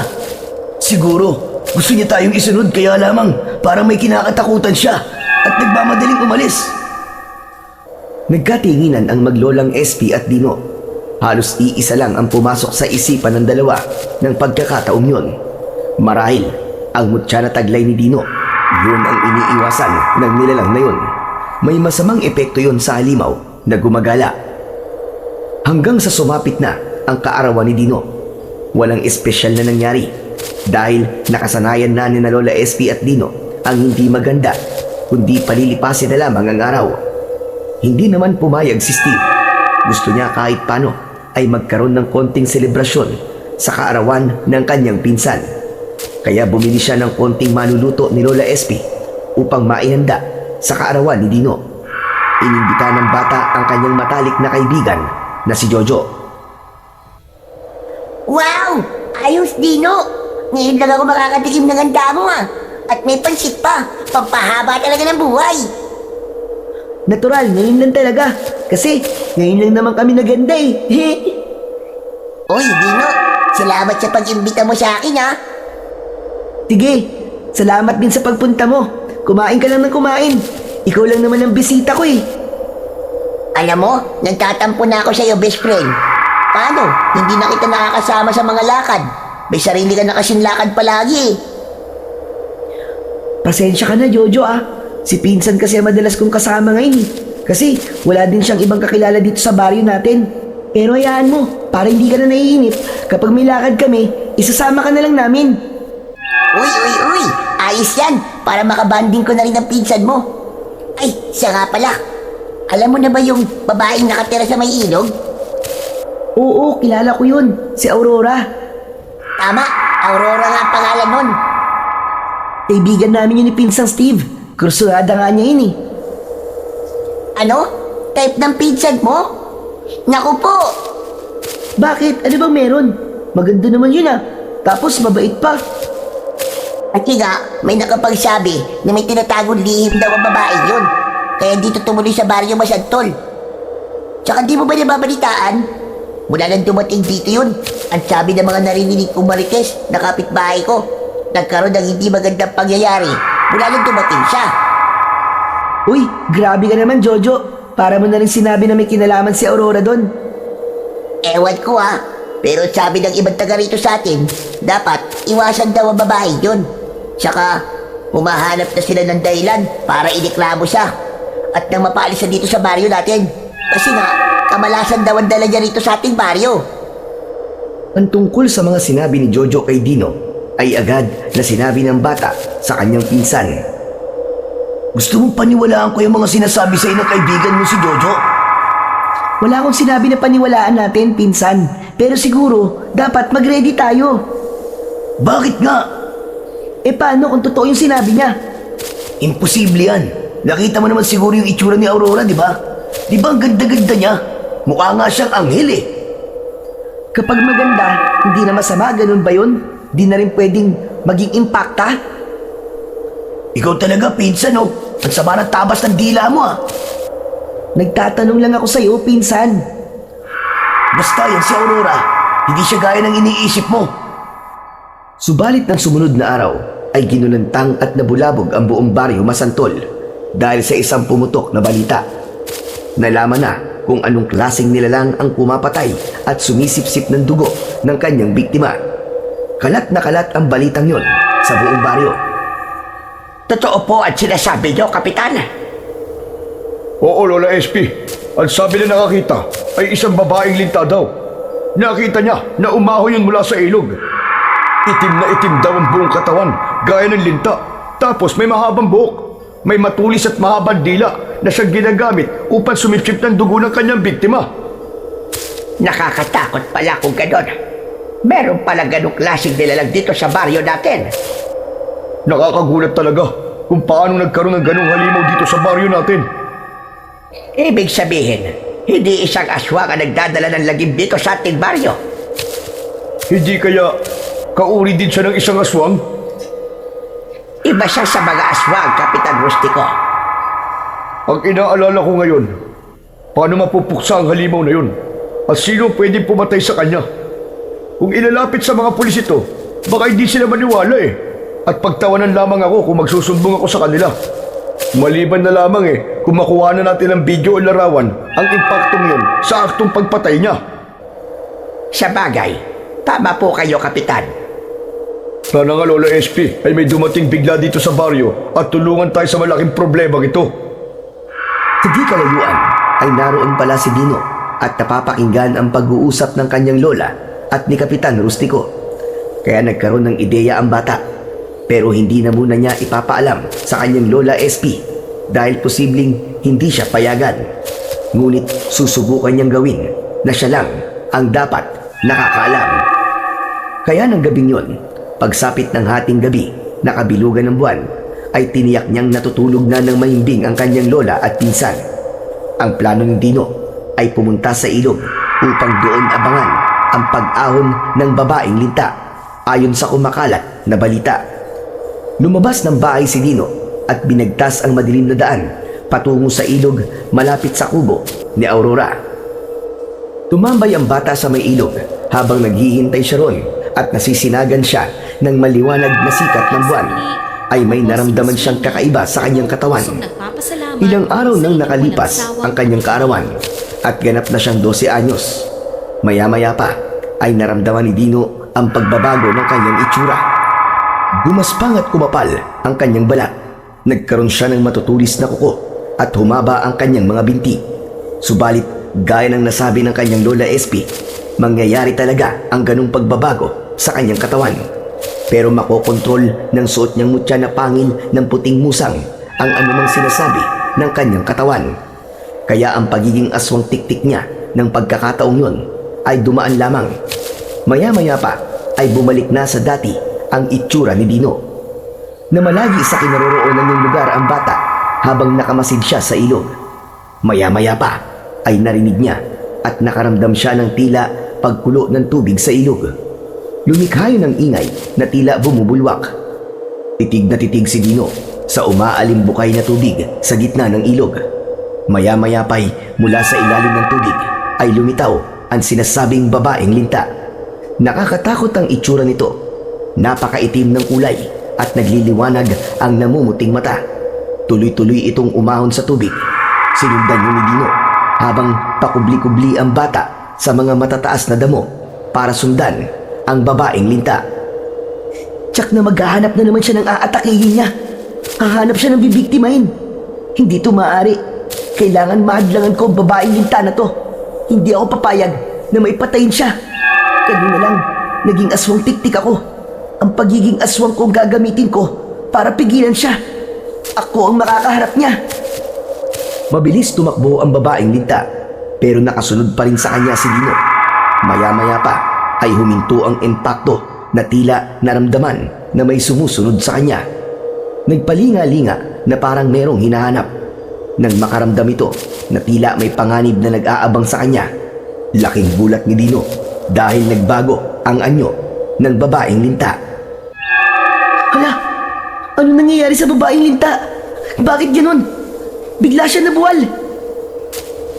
Siguro, gusto niya tayong isunod kaya lamang parang may kinakatakutan siya at nagmamadaling umalis. Nagkatinginan ang maglolang SP at Dino. Halos iisa lang ang pumasok sa isipan ng dalawa ng pagkakataong yun. Marahil, ang mutya na taglay ni Dino, yun ang iniiwasan ng nilalang na yun. May masamang epekto yun sa halimaw na gumagala. Hanggang sa sumapit na ang kaarawan ni Dino, walang espesyal na nangyari dahil nakasanayan na ni na Lola SP at Dino ang hindi maganda kundi palilipasin na lamang ang araw. Hindi naman pumayag si Steve. Gusto niya kahit paano ay magkaroon ng konting selebrasyon sa kaarawan ng kanyang pinsan. Kaya bumili siya ng konting manuluto ni Lola SP upang maihanda sa kaarawan ni Dino. Inimbita ng bata ang kanyang matalik na kaibigan na si Jojo. Wow! Ayos, Dino! Ngayon lang ako makakatikim ng handa mo At may pansit pa. Pampahaba talaga ng buhay. Natural, ngayon lang talaga. Kasi ngayon lang naman kami naganda eh. Uy, Dino! Salamat sa pag-imbita mo sa akin Sige, salamat din sa pagpunta mo. Kumain ka lang ng kumain. Ikaw lang naman ang bisita ko eh. Alam mo, nagtatampo na ako sa'yo, best friend. Paano? Hindi na kita nakakasama sa mga lakad. May sarili ka na kasing lakad palagi Pasensya ka na, Jojo Si pinsan kasi ang madalas kong kasama ngayon eh. Kasi wala din siyang ibang kakilala dito sa baryo natin. Pero hayaan mo, para hindi ka na naiinip, kapag may lakad kami, isasama ka na lang namin. Uy! Ayos yan, para makabanding ko na rin ang pinsan mo. Ay, siya nga pala. Alam mo na ba yung babaeng nakatira sa may ilog? Oo, kilala ko yun. Si Aurora. Tama, Aurora nga ang pangalan nun. Kaibigan namin yun ni Pinsang Steve. Kursulada nga niya yun eh. Ano? Type ng pinsan mo? Naku po! Bakit? Ano bang meron? Maganda naman yun Tapos mabait pa. Kasi nga, may nakapagsabi na may tinatagong lihim daw ang babae yun. Kaya dito tumuloy sa baryo Masantol. Tsaka di mo ba nababalitaan? Mula nang dumating dito yun, ang sabi ng mga narinig kong marites na kapitbahay ko, nagkaroon ng hindi magandang pangyayari mula nang dumating siya. Uy, grabe ka naman, Jojo. Para mo na rin sinabi na may kinalaman si Aurora doon. Ewan ko pero sabi ng ibang taga rito sa atin, dapat iwasan daw ang babae yun. Tsaka, humahanap na sila ng dahilan para iniklamo siya. At nang mapaalis na dito sa baryo natin. Kasi nga, kamalasan daw ang dala niya rito sa ating baryo. Ang tungkol sa mga sinabi ni Jojo kay Dino ay agad na sinabi ng bata sa kanyang pinsan. Gusto mong paniwalaan ko yung mga sinasabi sa ng kaibigan mo si Jojo? Wala akong sinabi na paniwalaan natin, pinsan. Pero siguro, dapat mag-ready tayo. Bakit nga? Paano kung totoo yung sinabi niya? Imposible yan. Nakita mo naman siguro yung itsura ni Aurora, di ba? Di ba ang ganda-ganda niya? Mukha nga siyang anghel eh. Kapag maganda, hindi na masama, ganun ba yun? Di na rin pwedeng maging impacta? Ikaw talaga, pinsan Ang sama ng tabas ng dila mo Nagtatanong lang ako sa'yo, pinsan. Basta yan si Aurora, hindi siya gaya ng iniisip mo. Subalit ng sumunod na araw ay ginulantang at nabulabog ang buong baryo Masantol dahil sa isang pumutok na balita. Nalaman na kung anong klaseng nilalang ang pumapatay at sumisipsip ng dugo ng kanyang biktima. Kalat na kalat ang balitang yon sa buong baryo. Totoo po at sinasabi niyo, Kapitan. Oo, Lola SP. Ang sabi na nakakita ay isang babaeng linta daw. Nakita niya na umahoy yun mula sa ilog. Itim na itim daw ang buong katawan, gaya ng linta. Tapos may mahabang buhok. May matulis at mahabang dila na siyang ginagamit upang sumipsip ng dugo ng kanyang biktima. Nakakatakot pala kung ganon. Meron pala ganong klaseng nilalang dito sa baryo natin. Nakakagulat talaga kung paano nagkaroon ng ganong halimaw dito sa baryo natin. Ibig sabihin, hindi isang aswang ang nagdadala ng lagim dito sa ating baryo. Hindi kaya kauri din siya ng isang aswang? Iba siya sa mga aswang, Kapitan Rustico. Ang inaalala ko ngayon, paano mapupuksa ang halimaw na yun? At sino pwedeng pumatay sa kanya? Kung ilalapit sa mga pulis ito, baka hindi sila maniwala eh. At pagtawanan lamang ako kung magsusumbong ako sa kanila. Maliban na lamang kung makuha na natin ng video o larawan ang impaktong yun sa aktong pagpatay niya. Sa bagay, tama po kayo, Kapitan. Sana nga Lola SP ay may dumating bigla dito sa baryo at tulungan tayo sa malaking problema ito. Sa di kalayuan ay naroon pala si Dino at napapakinggan ang pag-uusap ng kanyang lola at ni Kapitan Rustico. Kaya nagkaroon ng ideya ang bata, pero hindi na muna niya ipapaalam sa kanyang Lola SP dahil posibleng hindi siya payagan. Ngunit susubukan niyang gawin na siya lang ang dapat nakakaalam. Kaya ng gabing yon, pagsapit ng hating gabi na kabilugan ng buwan, ay tiniyak niyang natutulog na ng mahimbing ang kanyang lola at pinsan. Ang plano ng Dino ay pumunta sa ilog upang doon abangan ang pag-ahon ng babaeng linta ayon sa kumakalat na balita. Lumabas ng bahay si Dino at binagtas ang madilim na daan patungo sa ilog malapit sa kubo ni Aurora. Tumambay ang bata sa may ilog habang naghihintay siya ron at nasisinagan siya ng maliwanag na sikat ng buwan. Ay may naramdaman siyang kakaiba sa kanyang katawan. Ilang araw nang nakalipas ang kanyang kaarawan at ganap na siyang 12 anyos. Maya-maya pa ay naramdaman ni Dino ang pagbabago ng kanyang itsura. Gumaspang at kumapal ang kanyang balat. Nagkaroon siya ng matutulis na kuko at humaba ang kanyang mga binti. Subalit gaya ng nasabi ng kanyang Lola SP, mangyayari talaga ang ganung pagbabago sa kanyang katawan. Pero makokontrol ng suot niyang mutya na pangil ng puting musang ang anumang sinasabi ng kanyang katawan. Kaya ang pagiging aswang tiktik niya ng pagkakataong yun ay dumaan lamang. Maya-maya pa ay bumalik na sa dati ang itsura ni Dino. Namalagi sa kinaroroonan ng lugar ang bata habang nakamasid siya sa ilog. Maya-maya pa ay narinig niya at nakaramdam siya ng tila pagkulo ng tubig sa ilog. Lumikha yun ng ingay na tila bumubulwak. Titig na titig si Dino sa umaalimbukay na tubig sa gitna ng ilog. Maya-maya pa'y mula sa ilalim ng tubig ay lumitaw ang sinasabing babaeng linta. Nakakatakot ang itsura nito. Napakaitim ng kulay at nagliliwanag ang namumuting mata. Tuloy-tuloy itong umahon sa tubig. Sinundan niya ni Dino habang pakubli-kubli ang bata sa mga matataas na damo para sundan ang babaeng linta. Tsak na maghahanap na naman siya ng aatakihin niya. Hahanap siya ng bibiktimahin. Hindi ito maaari. Kailangan mahadlangan ko ang babaeng linta na to. Hindi ako papayag na maipatayin siya. Kanina lang, naging aswang tiktik ako. Ang pagiging aswang ko gagamitin ko para pigilan siya. Ako ang makakaharap niya. Mabilis tumakbo ang babaeng linta, pero nakasunod pa rin sa kanya si Dino. Maya-maya pa ay huminto ang impakto na tila naramdaman na may sumusunod sa kanya. Nagpalinga-linga na parang merong hinahanap. Nang makaramdam ito na tila may panganib na nag-aabang sa kanya, laking gulat ni Dino dahil nagbago ang anyo ng babaeng linta. Hala! Ano nangyayari sa babaeng linta? Bakit ganun? Bigla siya nabuwal!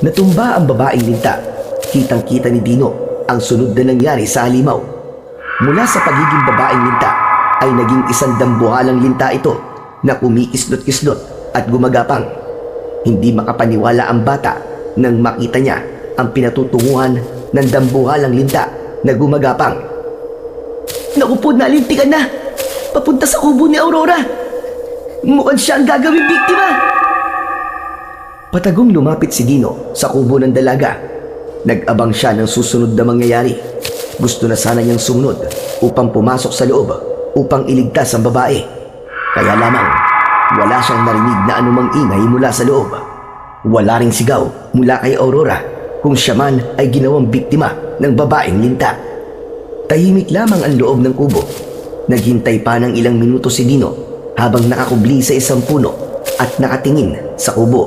Natumba ang babaeng linta. Kitang-kita ni Dino ang sunod na nangyari sa halimaw. Mula sa pagiging babaeng linta ay naging isang dambuhalang linta ito na kumikislot-kislot at gumagapang. Hindi makapaniwala ang bata nang makita niya ang pinatutunguhan ng dambuhalang linta na gumagapang. Naku po, nalintikan na! Papunta sa kubo ni Aurora! Mukhang siya ang gagawing biktima! Patagong lumapit si Dino sa kubo ng dalaga. Nag-abang siya ng susunod na mangyayari. Gusto na sana niyang sumunod upang pumasok sa loob upang iligtas ang babae. Kaya lamang, wala siyang narinig na anumang ingay mula sa loob. Wala ring sigaw mula kay Aurora kung siya man ay ginawang biktima ng babaeng linta. Tahimik lamang ang loob ng kubo. Naghintay pa ng ilang minuto si Dino habang nakakubli sa isang puno at nakatingin sa kubo.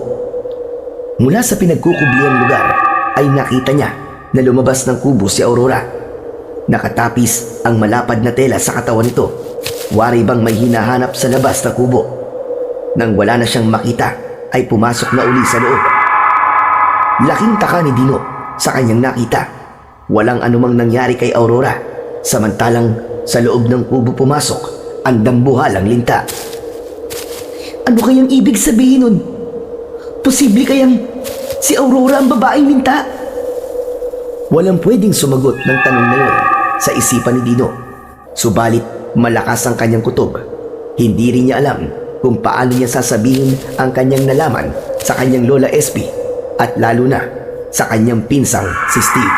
Mula sa pinagkukubliang lugar ay nakita niya na lumabas ng kubo si Aurora. Nakatapis ang malapad na tela sa katawan nito. Wari bang may hinahanap sa labas na kubo. Nang wala na siyang makita ay pumasok na uli sa loob. Laking taka ni Dino sa kanyang nakita. Walang anumang nangyari kay Aurora, samantalang sa loob ng kubo pumasok ang dambuhalang linta. Ano kayang ibig sabihin nun? Posible kayang si Aurora ang babaeng linta? Walang pwedeng sumagot ng tanong na yun sa isipan ni Dino. Subalit malakas ang kanyang kutob. Hindi rin niya alam kung paano niya sasabihin ang kanyang nalaman sa kanyang Lola SP at lalo na sa kanyang pinsang si Steve.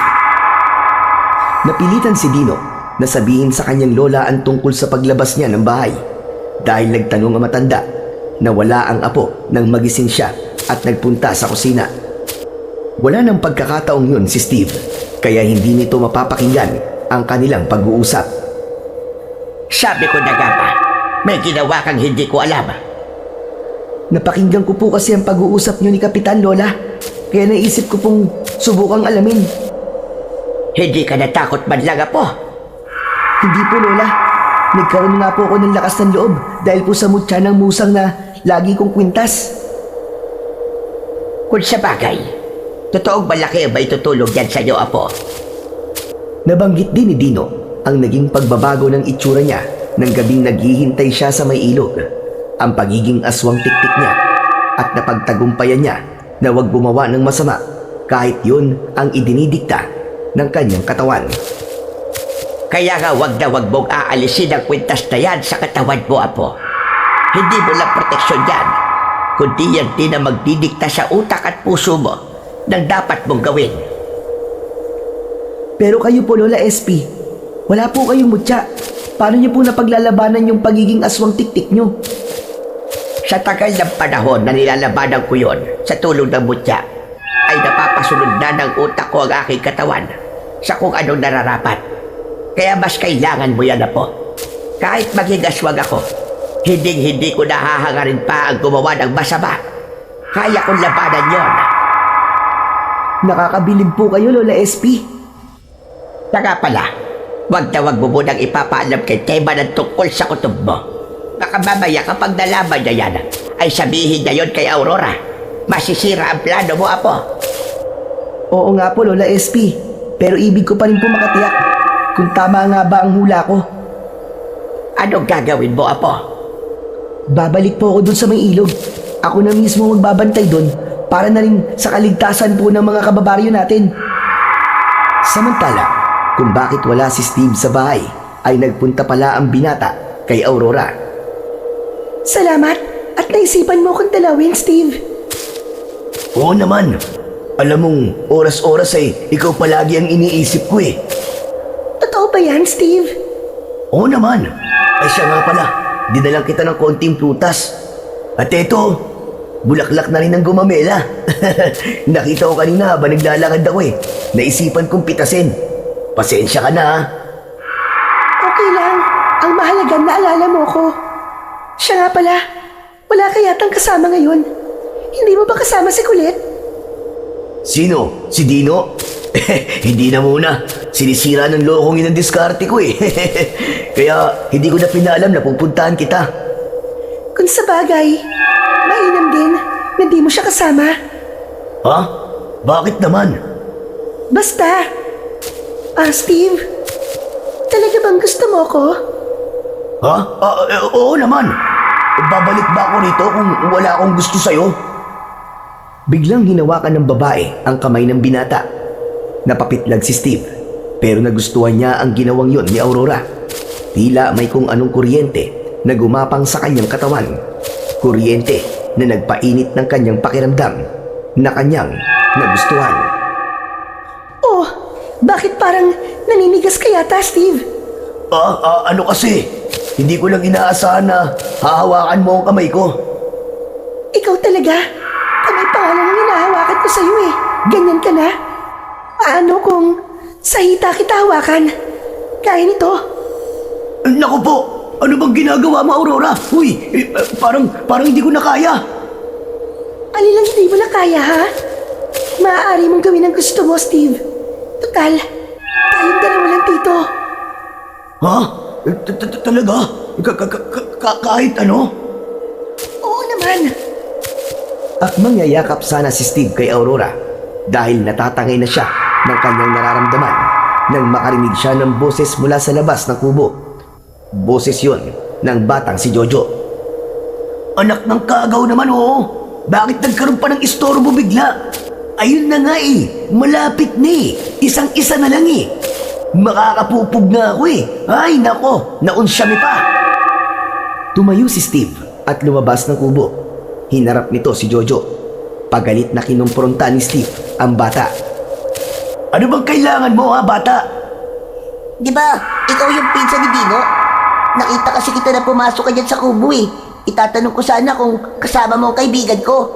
Napilitan si Dino na sabihin sa kanyang lola ang tungkol sa paglabas niya ng bahay dahil nagtanong ang matanda na wala ang apo nang magising siya at nagpunta sa kusina. Wala nang pagkakataong yun si Steve kaya hindi nito mapapakinggan ang kanilang pag-uusap. Sabi ko na nga ba, may ginawa kang hindi ko alam. Napakinggan ko po kasi ang pag-uusap niyo ni Kapitan, Lola. Kaya naisip ko pong subukang alamin. Hindi ka natakot man lang, Apo. Hindi po, Lola. Nagkaroon nga po ako ng lakas ng loob dahil po sa mutya ng musang na lagi kong kwintas. Kung sa bagay, totoong malaki ba itutulog yan sa iyo, Apo? Nabanggit din ni Dino ang naging pagbabago ng itsura niya ng gabing naghihintay siya sa may ilog, ang pagiging aswang tiktik niya at napagtagumpayan niya na huwag gumawa ng masama kahit yun ang idinidikta ng kanyang katawan. Kaya nga wag na wag mong aalisin ang kwintas na yan sa katawan mo, Apo. Hindi mo lang proteksyon yan, kundi yan din ang magdidikta sa utak at puso mo ng dapat mong gawin. Pero kayo po, Lola SP, wala po kayong mutya. Paano niyo po napaglalabanan yung pagiging aswang tiktik niyo? Sa tagal ng panahon na nilalabanan ko yon sa tulong ng mutya, ay napapasunod na ng utak ko ang aking katawan sa kung anong nararapat. Kaya mas kailangan mo yan, Apo. Kahit maging aswang ako, hindi ko nahahangarin pa ang gumawa ng masama. Kaya kong labanan yon. Nakakabilib po kayo, Lola SP. Saka pala, wag na wag mo munang ipapaalam kay Tema ng tungkol sa kutob mo. Baka mamaya kapag nalaman niya yan, ay sabihin niya yon kay Aurora. Masisira ang plano mo, Apo. Oo nga po, Lola SP. Pero ibig ko pa rin po makatiyak kung tama nga ba ang hula ko. Anong gagawin mo, Apo? Babalik po ako dun sa may ilog. Ako na mismo magbabantay dun para na rin sa kaligtasan po ng mga kababaryo natin. Samantala, kung bakit wala si Steve sa bahay, ay nagpunta pala ang binata kay Aurora. Salamat at naisipan mo akong dalawin, Steve. Oo naman. Alam mong oras-oras ay ikaw palagi ang iniisip ko eh. Totoo ba yan, Steve? Oo naman. Ay siya nga pala, dinalang kita ng konting prutas. At eto, bulaklak na rin ang gumamela. Nakita ko kanina habang naglalakad ako eh. Naisipan kong pitasin. Pasensya ka na ha. Okay lang. Ang mahalaga naalala mo ko. Siya nga pala, wala ka yatang kasama ngayon. Hindi mo ba kasama si Kulit? Sino? Si Dino? Hindi na muna. Sinisira ng lokong yun ang diskarte ko eh. Kaya hindi ko na pinaalam na pupuntahan kita. Kung sa bagay, mainam din na di mo siya kasama. Ha? Bakit naman? Basta. Steve, talaga bang gusto mo ko? Ha? Oo naman. Babalik ba ako rito kung wala akong gusto sa'yo? Biglang hinawakan ng babae ang kamay ng binata. Napapitlag si Steve, pero nagustuhan niya ang ginawang yon ni Aurora. Tila may kung anong kuryente na gumapang sa kanyang katawan. Kuryente na nagpainit ng kanyang pakiramdam na kanyang nagustuhan. Oh, bakit parang naninigas ka yata, Steve? Ano kasi? Hindi ko lang inaasahan na hahawakan mo ang kamay ko. Ikaw talaga? Kamay pa nga lang ang hinahawakan ko sa'yo eh. Ganyan ka na? Paano kung sa hita kita hawakan? Kaya nito? Naku po! Ano bang ginagawa mo, Aurora? Uy, parang hindi ko na kaya. Alilang hindi Hindi mo na kaya, ha? Maaari mong gawin ang gusto mo, Steve. Total, tayong dalawa lang dito. Ha? Talaga? Kahit ano? Oo naman. At mangyayakap sana si Steve kay Aurora dahil natatangay na siya ng kanyang nararamdaman nang makarinig siya ng boses mula sa labas ng kubo. Boses yun ng batang si Jojo. Anak ng kagaw naman, oo. Bakit nagkaroon pa ng istorbo bigla? Ayun na nga eh, malapit na eh. Isang-isa na lang eh. Makakapupog na ako eh. Ay nako, naunsyami pa. Tumayo si Steve at lumabas ng kubo. Hinarap nito si Jojo. Pagalit na kinumpronta ni Steve ang bata. Ano bang kailangan mo ha, bata? Di ba, ikaw yung pinsan ni Dino? Nakita kasi kita na pumasok ka dyan sa kubo eh. Itatanong ko sana kung kasama mo ang kaibigan ko.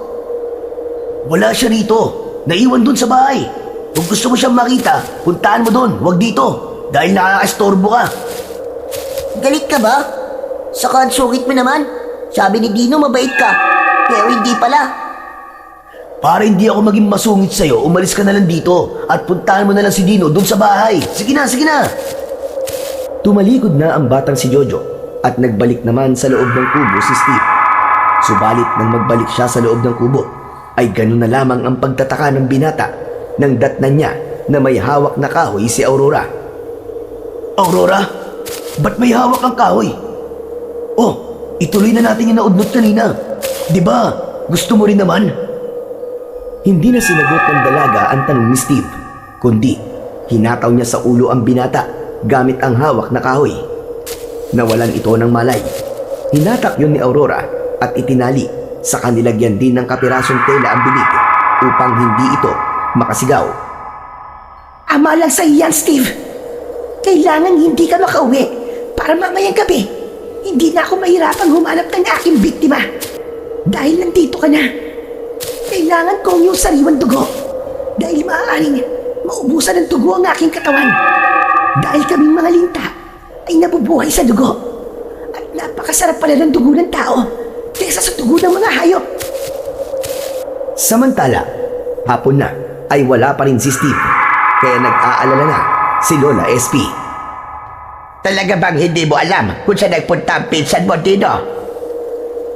Wala siya rito. Naiwan dun sa bahay. Kung gusto mo siyang makita, puntaan mo dun, wag dito. Dahil nakaka-estorbo ka. Galit ka ba? Saka ang sungit mo naman. Sabi ni Dino mabait ka, pero hindi pala. Para hindi ako maging masungit sa'yo, umalis ka na lang dito at puntahan mo na lang si Dino dun sa bahay. Sige na, sige na. Tumalikod na ang batang si Jojo at nagbalik naman sa loob ng kubo si Steve. Subalit nang magbalik siya sa loob ng kubo, ay ganun na lamang ang pagtataka ng binata nang datnan niya na may hawak na kahoy si Aurora. Aurora, ba't may hawak ang kahoy? Oh, ituloy na natin yung naudnot kanina. Di ba? Gusto mo rin naman? Hindi na sinagot ng dalaga ang tanong ni Steve, kundi hinataw niya sa ulo ang binata gamit ang hawak na kahoy. Nawalan ito ng malay. Hinatak yun ni Aurora at itinali sa kanilagyan din ng kapirasong tela ang bibig upang hindi ito makasigaw. Ama lang sa iyan, Steve. Kailangan hindi ka makauwi para mamayang gabi. Hindi na ako mahirapang humanap ng aking biktima. Dahil nandito ka na. Kailangan ko ang iyong sariwang dugo. Dahil maaaring maubusan ng dugo ang aking katawan. Dahil kaming mga linta ay nabubuhay sa dugo. At napakasarap pala ng dugo ng tao kaysa sa dugo ng mga hayop. Samantala, hapon na ay wala pa rin si Steve, kaya nag-aalala na si Lola SP. Talaga bang hindi mo alam kung saan nagpunta ang pinsan mo, Dino?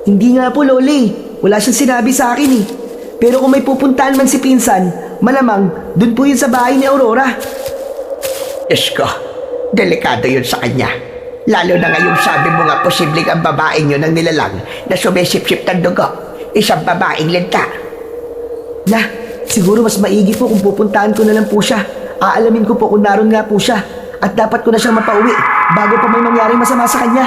Hindi nga po, Loli. Wala siyang sinabi sa akin eh. Pero kung may pupuntahan man si Pinsan, malamang dun po yun sa bahay ni Aurora. Diyos ko, delikado yun sa kanya. Lalo na ngayong sabi mo nga posibleng ang babaeng yun ang nilalang na sumisip-sip ng dugo. Isang babaeng linta. Na, siguro mas maigi po kung pupuntahan ko na lang po siya. Aalamin ko po kung naroon nga po siya. At dapat ko na siyang mapauwi bago pa may mangyaring masama sa kanya.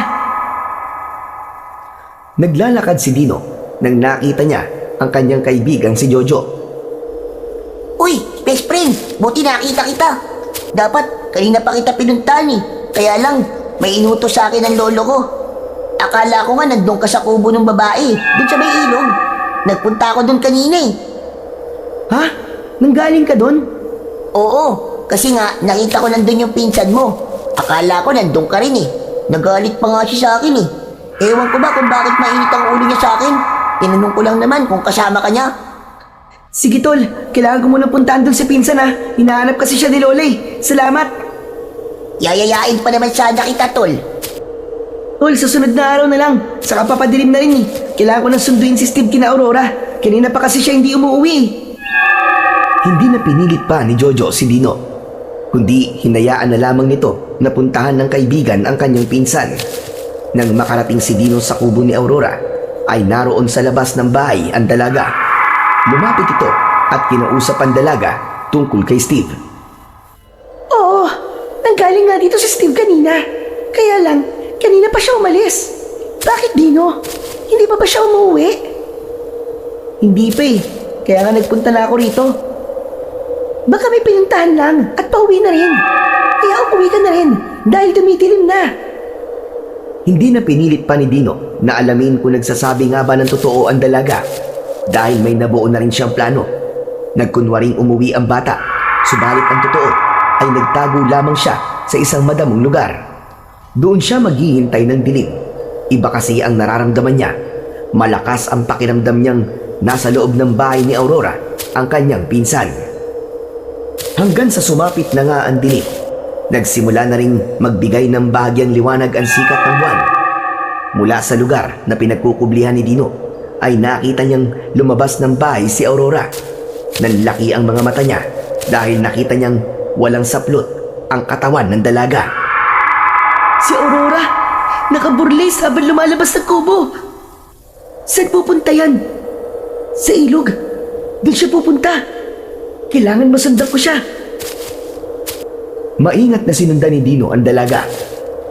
Naglalakad si Dino nang nakita niya ang kanyang kaibigang si Jojo. Uy, best friend, buti nakita kita. Dapat, kanina pa kita pinuntahan eh. Kaya lang, may inutos sa akin ng lolo ko. Akala ko nga nandun ka sa kubo ng babae, dun sa may ilog. Nagpunta ako dun kanina eh. Ha? Nanggaling ka doon? Oo, kasi nga nakita ko nandun yung pinsan mo. Akala ko nandun ka rin eh. Nagalit pa nga siya sa akin eh. Ewan ko ba kung bakit mainit ang ulo niya sa akin. Tinanong ko lang naman kung kasama ka niya. Sige tol, kailangan ko muna puntahan doon si Pinsan ha. Hinahanap kasi siya ni Lola eh. Salamat. Yayayain pa naman sana kita, tol. Tol, sa sunod na araw na lang. Saka papadilim na rin eh. Kailangan ko nang sunduin si Steve kina Aurora. Kanina pa kasi siya hindi umuwi eh. Hindi na pinilit pa ni Jojo si Dino, kundi hinayaan na lamang nito na puntahan ng kaibigan ang kanyang pinsan. Nang makarating si Dino sa kubo ni Aurora, ay naroon sa labas ng bahay ang dalaga. Lumapit ito at kinausap ang dalaga tungkol kay Steve. Oo, nanggaling nga dito si Steve kanina. Kaya lang, kanina pa siya umalis. Bakit Dino? Hindi pa ba siya umuwi? Hindi pa eh. Kaya nga nagpunta na ako rito. Baka may pinuntahan lang at pauwi na rin. Kaya umuwi ka na rin dahil dumidilim na. Hindi na pinilit pa ni Dino na alamin kung nagsasabi nga ba ng totoo ang dalaga dahil may nabuo na rin siyang plano. Nagkunwaring umuwi ang bata, subalit ang totoo ay nagtago lamang siya sa isang madamong lugar. Doon siya maghihintay ng dilim. Iba kasi ang nararamdaman niya. Malakas ang pakiramdam niyang nasa loob ng bahay ni Aurora ang kanyang pinsan. Hanggang sa sumapit na nga ang dilim, nagsimula na ring magbigay ng bahagyang liwanag ang sikat ng buwan. Mula sa lugar na pinagkukublihan ni Dino ay nakita niyang lumabas ng bahay si Aurora. Nanlaki ang mga mata niya dahil nakita niyang walang saplot ang katawan ng dalaga. Si Aurora, nakaburlis habang lumalabas ng kubo. Saan pupunta yan? Sa ilog. Doon siya pupunta. Kailangan masundan ko siya. Maingat na sinundan ni Dino ang dalaga.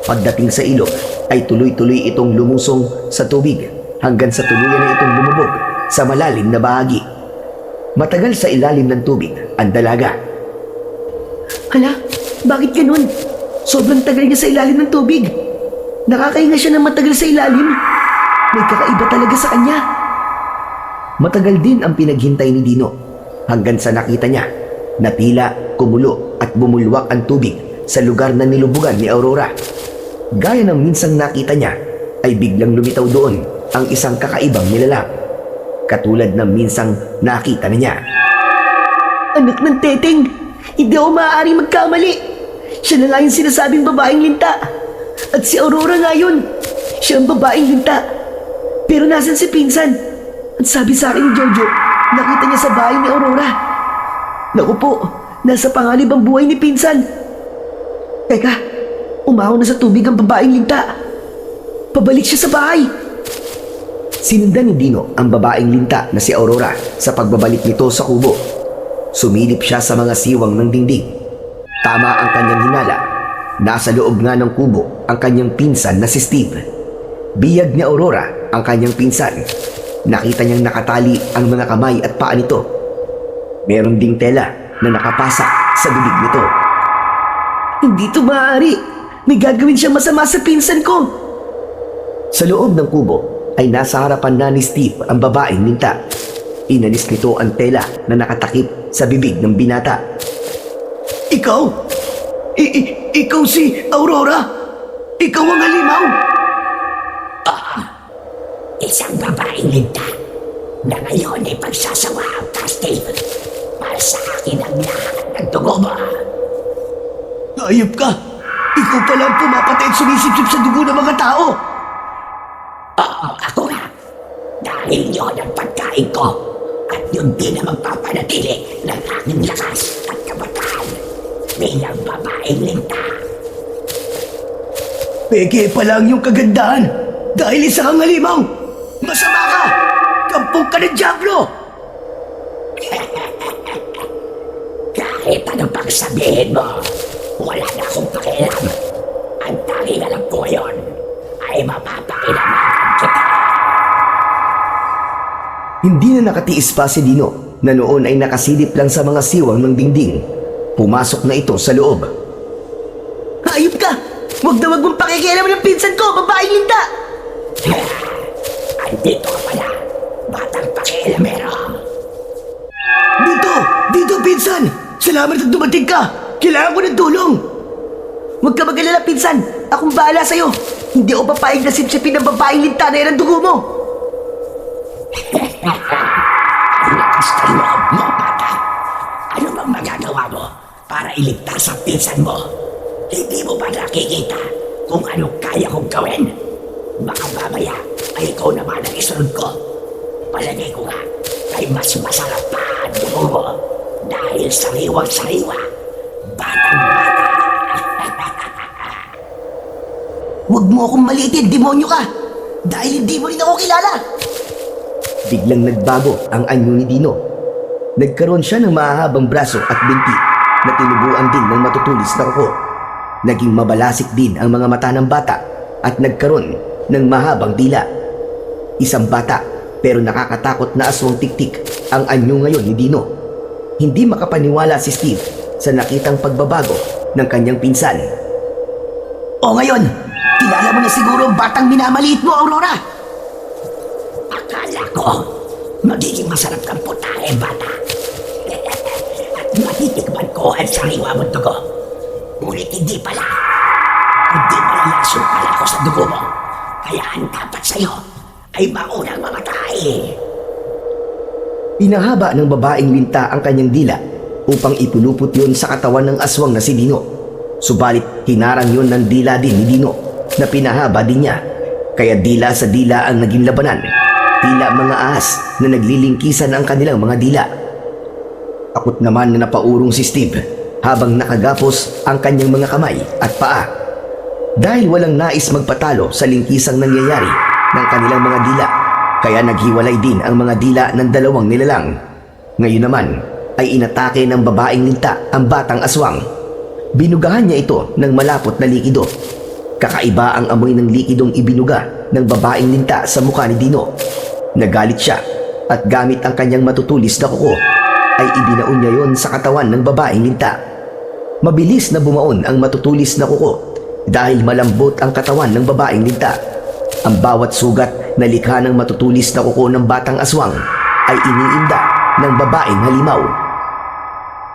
Pagdating sa ilog ay tuloy-tuloy itong lumusong sa tubig hanggang sa tuluyan na itong lumubog sa malalim na bahagi. Matagal sa ilalim ng tubig ang dalaga. Hala, bakit ganun? Sobrang tagal niya sa ilalim ng tubig. Nakakahinga siya ng matagal sa ilalim. May kakaiba talaga sa kanya. Matagal din ang pinaghintay ni Dino hanggang sa nakita niya na tila kumulo at bumulwak ang tubig sa lugar na nilubugan ni Aurora. Gaya ng minsang nakita niya ay biglang lumitaw doon ang isang kakaibang nilalang, katulad ng minsang nakita na niya. Anak ng teteng, hindi ako maaaring magkamali. Siya na nga yung sinasabing babaeng linta. At si Aurora nga yun. Siya ang babaeng linta. Pero nasan si pinsan? At sabi sa akin ni Jojo, nakita niya sa bahay ni Aurora. Naku po, nasa panganib ang buhay ni pinsan. Teka, umahon na sa tubig ang babaeng linta. Pabalik siya sa bahay. Sinundan ni Dino ang babaeng linta na si Aurora sa pagbabalik nito sa kubo. Sumilip siya sa mga siwang ng dingding. Tama ang kanyang hinala. Nasa loob nga ng kubo ang kanyang pinsan na si Steve. Biyag ni Aurora ang kanyang pinsan. Nakita niyang nakatali ang mga kamay at paa nito. Meron ding tela na nakapasak sa bibig nito. Hindi ito maaari. May gagawin siyang masama sa pinsan ko. Sa loob ng kubo ay nasa harapan na ni Steve ang babaeng linta. Inalis nito ang tela na nakatakip sa bibig ng binata. Ikaw? Ikaw si Aurora? Ikaw ang halimaw? Isang babaeng linta na ngayon ay pagsasawaan ka, Steve. Para sa akin ang lahat ng dugo mo. Ayop ka! Ikaw pala ang pumapatay at sumisipsip sa dugo ng mga tao! Oo, ako nga. Dahil yun ang pagkain ko. At yun din ang magpapanatili ng aking lakas at kabataan bilang babaeng linta. Peke pa lang yung kagandahan dahil isa kang halimaw! Masama ka! Kampong ka ng Diablo! Kahit ano pang sabihin mo, wala na akong pakialam. Ang tanging alam ko ngayon ay mapapakilamakan kita. Hindi na nakatiis pa si Dino na noon ay nakasilip lang sa mga siwang ng dingding. Pumasok na ito sa loob. Ayop ka! Huwag na huwag mong pakikialaman ng pinsan ko, babaeng linta! Andito ka pala, batang pakialamero. Dito pinsan! Salamat at dumating ka! Kailangan ko ng tulong! Huwag ka mag-alala pinsan! Akong bahala sa'yo! Hindi ako papayag na sipsipin ng babaeng linta na yan ang dugo mo! Ang lakas ng loob mo, bata. Ano bang magagawa mo para iligtas ang pinsan mo? Hindi mo ba nakikita kung anong kaya kong gawin? Baka mamaya ay ikaw naman ang isunod ko. Palagay ko nga ay mas masarap pa ang dugo mo dahil sariwang-sariwa. Batang-bata. Huwag mo akong maliitin, demonyo ka! Dahil hindi mo rin ako kilala! Biglang nagbago ang anyo ni Dino. Nagkaroon siya ng mahahabang braso at binti na tinubuan din ng matutulis na kuko. Naging mabalasik din ang mga mata ng bata at nagkaroon ng mahabang dila. Isang bata pero nakakatakot na aswang tiktik ang anyo ngayon ni Dino. Hindi makapaniwala si Steve sa nakitang pagbabago ng kanyang pinsan. O ngayon, kilala mo na siguro ang batang minamaliit mo, Aurora! Akala ko magiging masarap kang putahe, bata. At matitikman ko ang sariwa mong dugo. Ngunit hindi pala. Hindi pala laso pala ako sa dugo mo. Kaya ang dapat sa'yo ay maunang mamatay. Inahaba ng babaeng linta ang kanyang dila upang ipulupot yun sa katawan ng aswang na si Dino. Subalit hinarang yun ng dila din ni Dino na pinahaba din niya. Kaya dila sa dila ang naging labanan. Tila mga ahas na naglilingkisan ang kanilang mga dila. Akot naman na napaurong si Steve habang nakagapos ang kanyang mga kamay at paa. Dahil walang nais magpatalo sa lingkisang nangyayari ng kanilang mga dila, kaya naghiwalay din ang mga dila ng dalawang nilalang. Ngayon naman ay inatake ng babaeng linta ang batang aswang. Binugahan niya ito ng malapot na likido. Kakaiba ang amoy ng likidong ibinuga ng babaeng linta sa mukha ni Dino. Nagalit siya at gamit ang kanyang matutulis na kuko ay ibinaon niya yon sa katawan ng babaeng linta. Mabilis na bumaon ang matutulis na kuko dahil malambot ang katawan ng babaeng linta. Ang bawat sugat na likha ng matutulis na kuko ng batang aswang ay iniinda ng babaeng halimaw.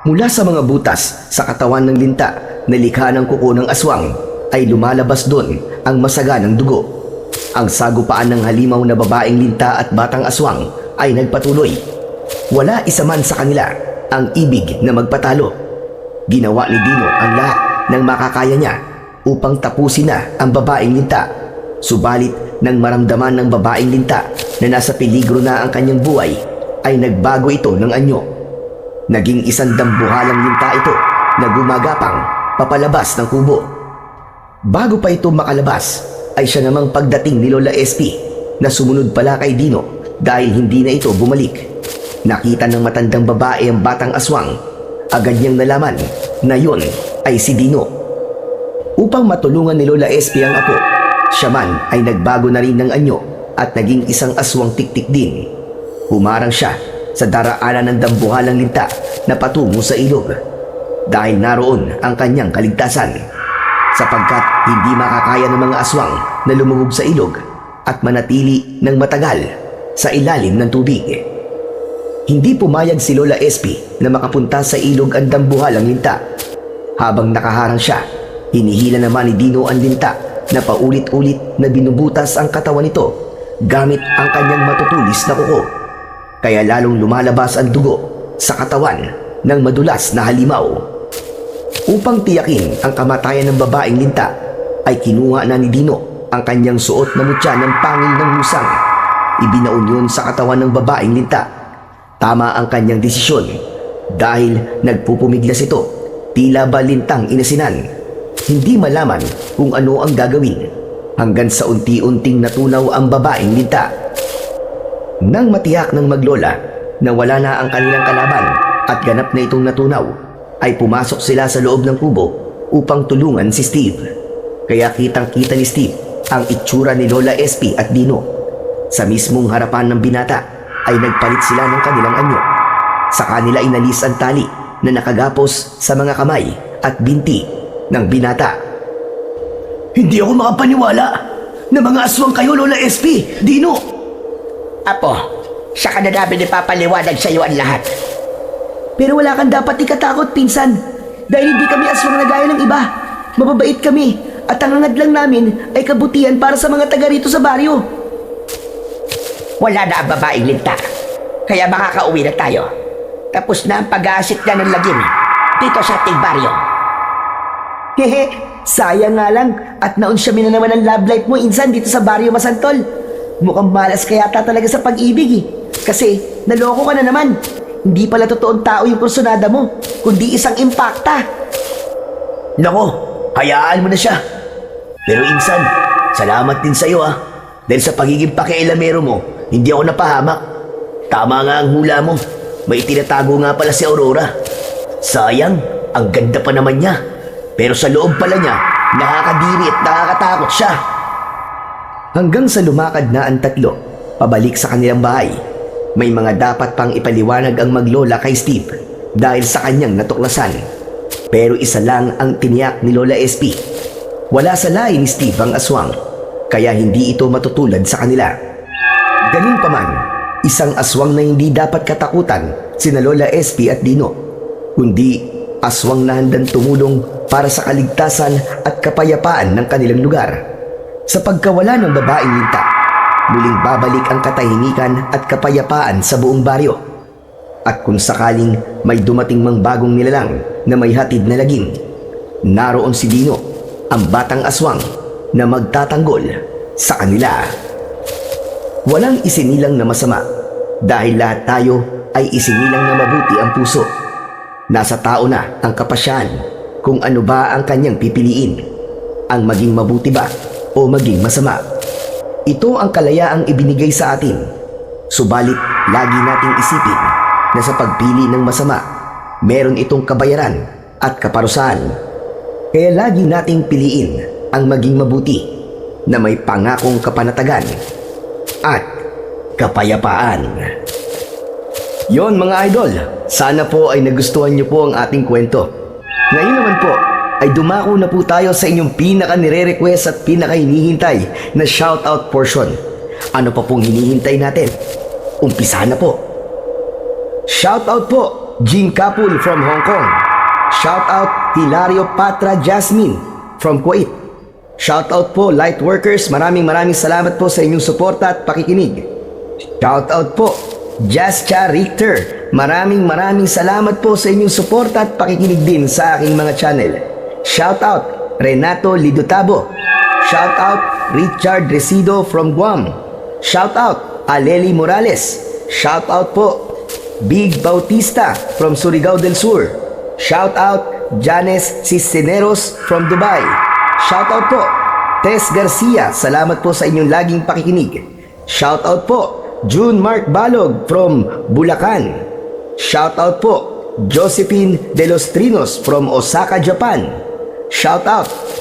Mula sa mga butas sa katawan ng linta na likha ng kuko ng aswang ay lumalabas doon ang masaganang dugo. Ang sagupaan ng halimaw na babaeng linta at batang aswang ay nagpatuloy. Wala isa man sa kanila ang ibig na magpatalo. Ginawa ni Dino ang lahat ng makakaya niya upang tapusin na ang babaeng linta. Subalit nang maramdaman ng babaeng linta na nasa peligro na ang kanyang buhay, ay nagbago ito ng anyo. Naging isang dambuhalang linta ito na gumagapang papalabas ng kubo. Bago pa ito makalabas, ay siya namang pagdating ni Lola SP na sumunod pala kay Dino dahil hindi na ito bumalik. Nakita ng matandang babae ang batang aswang. Agad niyang nalaman na yun ay si Dino. Upang matulungan ni Lola SP ang apo, siya man ay nagbago na rin ng anyo at naging isang aswang tiktik din. Humarang siya sa daraanan ng dambuhalang linta na patungo sa ilog dahil naroon ang kanyang kaligtasan, sapagkat hindi makakaya ng mga aswang na lumubog sa ilog at manatili ng matagal sa ilalim ng tubig. Hindi pumayag si Lola SP na makapunta sa ilog ang dambuhalang linta. Habang nakaharang siya, hinihila naman ni Dino ang linta na paulit-ulit na binubutas ang katawan nito gamit ang kanyang matutulis na kuko. Kaya lalong lumalabas ang dugo sa katawan ng madulas na halimaw. Upang tiyakin ang kamatayan ng babaeng linta, ay kinuha na ni Dino ang kanyang suot na mutya ng pangil ng musang. Ibinaon yun sa katawan ng babaeng linta. Tama ang kanyang desisyon dahil nagpupumiglas ito, tila ba lintang inasinan. Hindi malaman kung ano ang gagawin hanggang sa unti-unting natunaw ang babaeng linta. Nang matiyak ng maglola na wala na ang kanilang kalaban at ganap na itong natunaw, ay pumasok sila sa loob ng kubo upang tulungan si Steve. Kaya kitang-kita ni Steve ang itsura ni Lola SP at Dino. Sa mismong harapan ng binata ay nagpalit sila ng kanilang anyo. Sa kanila inalis ang tali na nakagapos sa mga kamay at binti ng binata. Hindi ako makapaniwala na mga aswang kayo, Lola SP, Dino. Apo, siya ka na namin ipapaliwanag sa iyo ang lahat. Pero wala kang dapat ikatakot, pinsan. Dahil hindi kami aswang na gaya ng iba. Mababait kami at ang hangad lang namin ay kabutihan para sa mga taga rito sa baryo. Wala na ang babaeng linta, kaya makakauwi na tayo. Tapos na ang pag-aasit na ng lagim dito sa ating baryo. Hehe, sayang nga lang at naunsyamin na naman ang love life mo, insan, dito sa baryo Masantol. Mukhang malas ka yata talaga sa pag-ibig Kasi naloko ka na naman. Hindi pala totoong tao yung kursunada mo, kundi isang impakta. Nako, hayaan mo na siya. Pero insan, salamat din sa iyo dahil sa pagiging pakialamero mo, hindi ako napahamak. Tama nga ang hula mo. May tinatago nga pala si Aurora. Sayang, ang ganda pa naman niya. Pero sa loob pala niya, nakakadiri at nakakatakot siya. Hanggang sa lumakad na ang tatlo, pabalik sa kanilang bahay. May mga dapat pang ipaliwanag ang maglola kay Steve dahil sa kanyang natuklasan. Pero isa lang ang tiniyak ni Lola SP. Wala sa lahi ni Steve ang aswang, kaya hindi ito matutulad sa kanila. Ganun pa man, isang aswang na hindi dapat katakutan sina Lola SP at Dino, kundi aswang na handang tumulong para sa kaligtasan at kapayapaan ng kanilang lugar. Sa pagkawala ng babaeng linta, muling babalik ang katahimikan at kapayapaan sa buong baryo. At kung sakaling may dumating mang bagong nilalang na may hatid na lagim, naroon si Dino, ang batang aswang na magtatanggol sa kanila. Walang isinilang na masama dahil lahat tayo ay isinilang na mabuti ang puso. Nasa tao na ang kapasyahan kung ano ba ang kanyang pipiliin, ang maging mabuti ba o maging masama. Ito ang kalayaang ibinigay sa atin. Subalit lagi nating isipin na sa pagpili ng masama, meron itong kabayaran at kaparusahan. Kaya lagi nating piliin ang maging mabuti na may pangakong kapanatagan at kapayapaan. Yon mga idol, sana po ay nagustuhan niyo po ang ating kwento. Ngayon naman po ay dumako na po tayo sa inyong pinaka nire-request at pinaka hinihintay na shoutout portion. Ano pa pong hinihintay natin? Umpisa na po. Shoutout po, Jing Kapul from Hong Kong. Shoutout Hilario Patra Jasmine from Kuwait. Shoutout po Lightworkers, maraming salamat po sa inyong suporta at pakikinig. Shoutout po Jascha Richter, maraming salamat po sa inyong suporta at pakikinig din sa aking mga channel. Shoutout Renato Lidutabo. Shoutout Richard Resido from Guam. Shoutout Aleli Morales. Shoutout po Big Bautista from Surigao del Sur. Shoutout Janes Cisneros from Dubai. Shoutout po Tess Garcia, salamat po sa inyong laging pakikinig. Shoutout po June Mark Balog from Bulacan. Shoutout po Josephine De Los Trinos from Osaka, Japan. Shoutout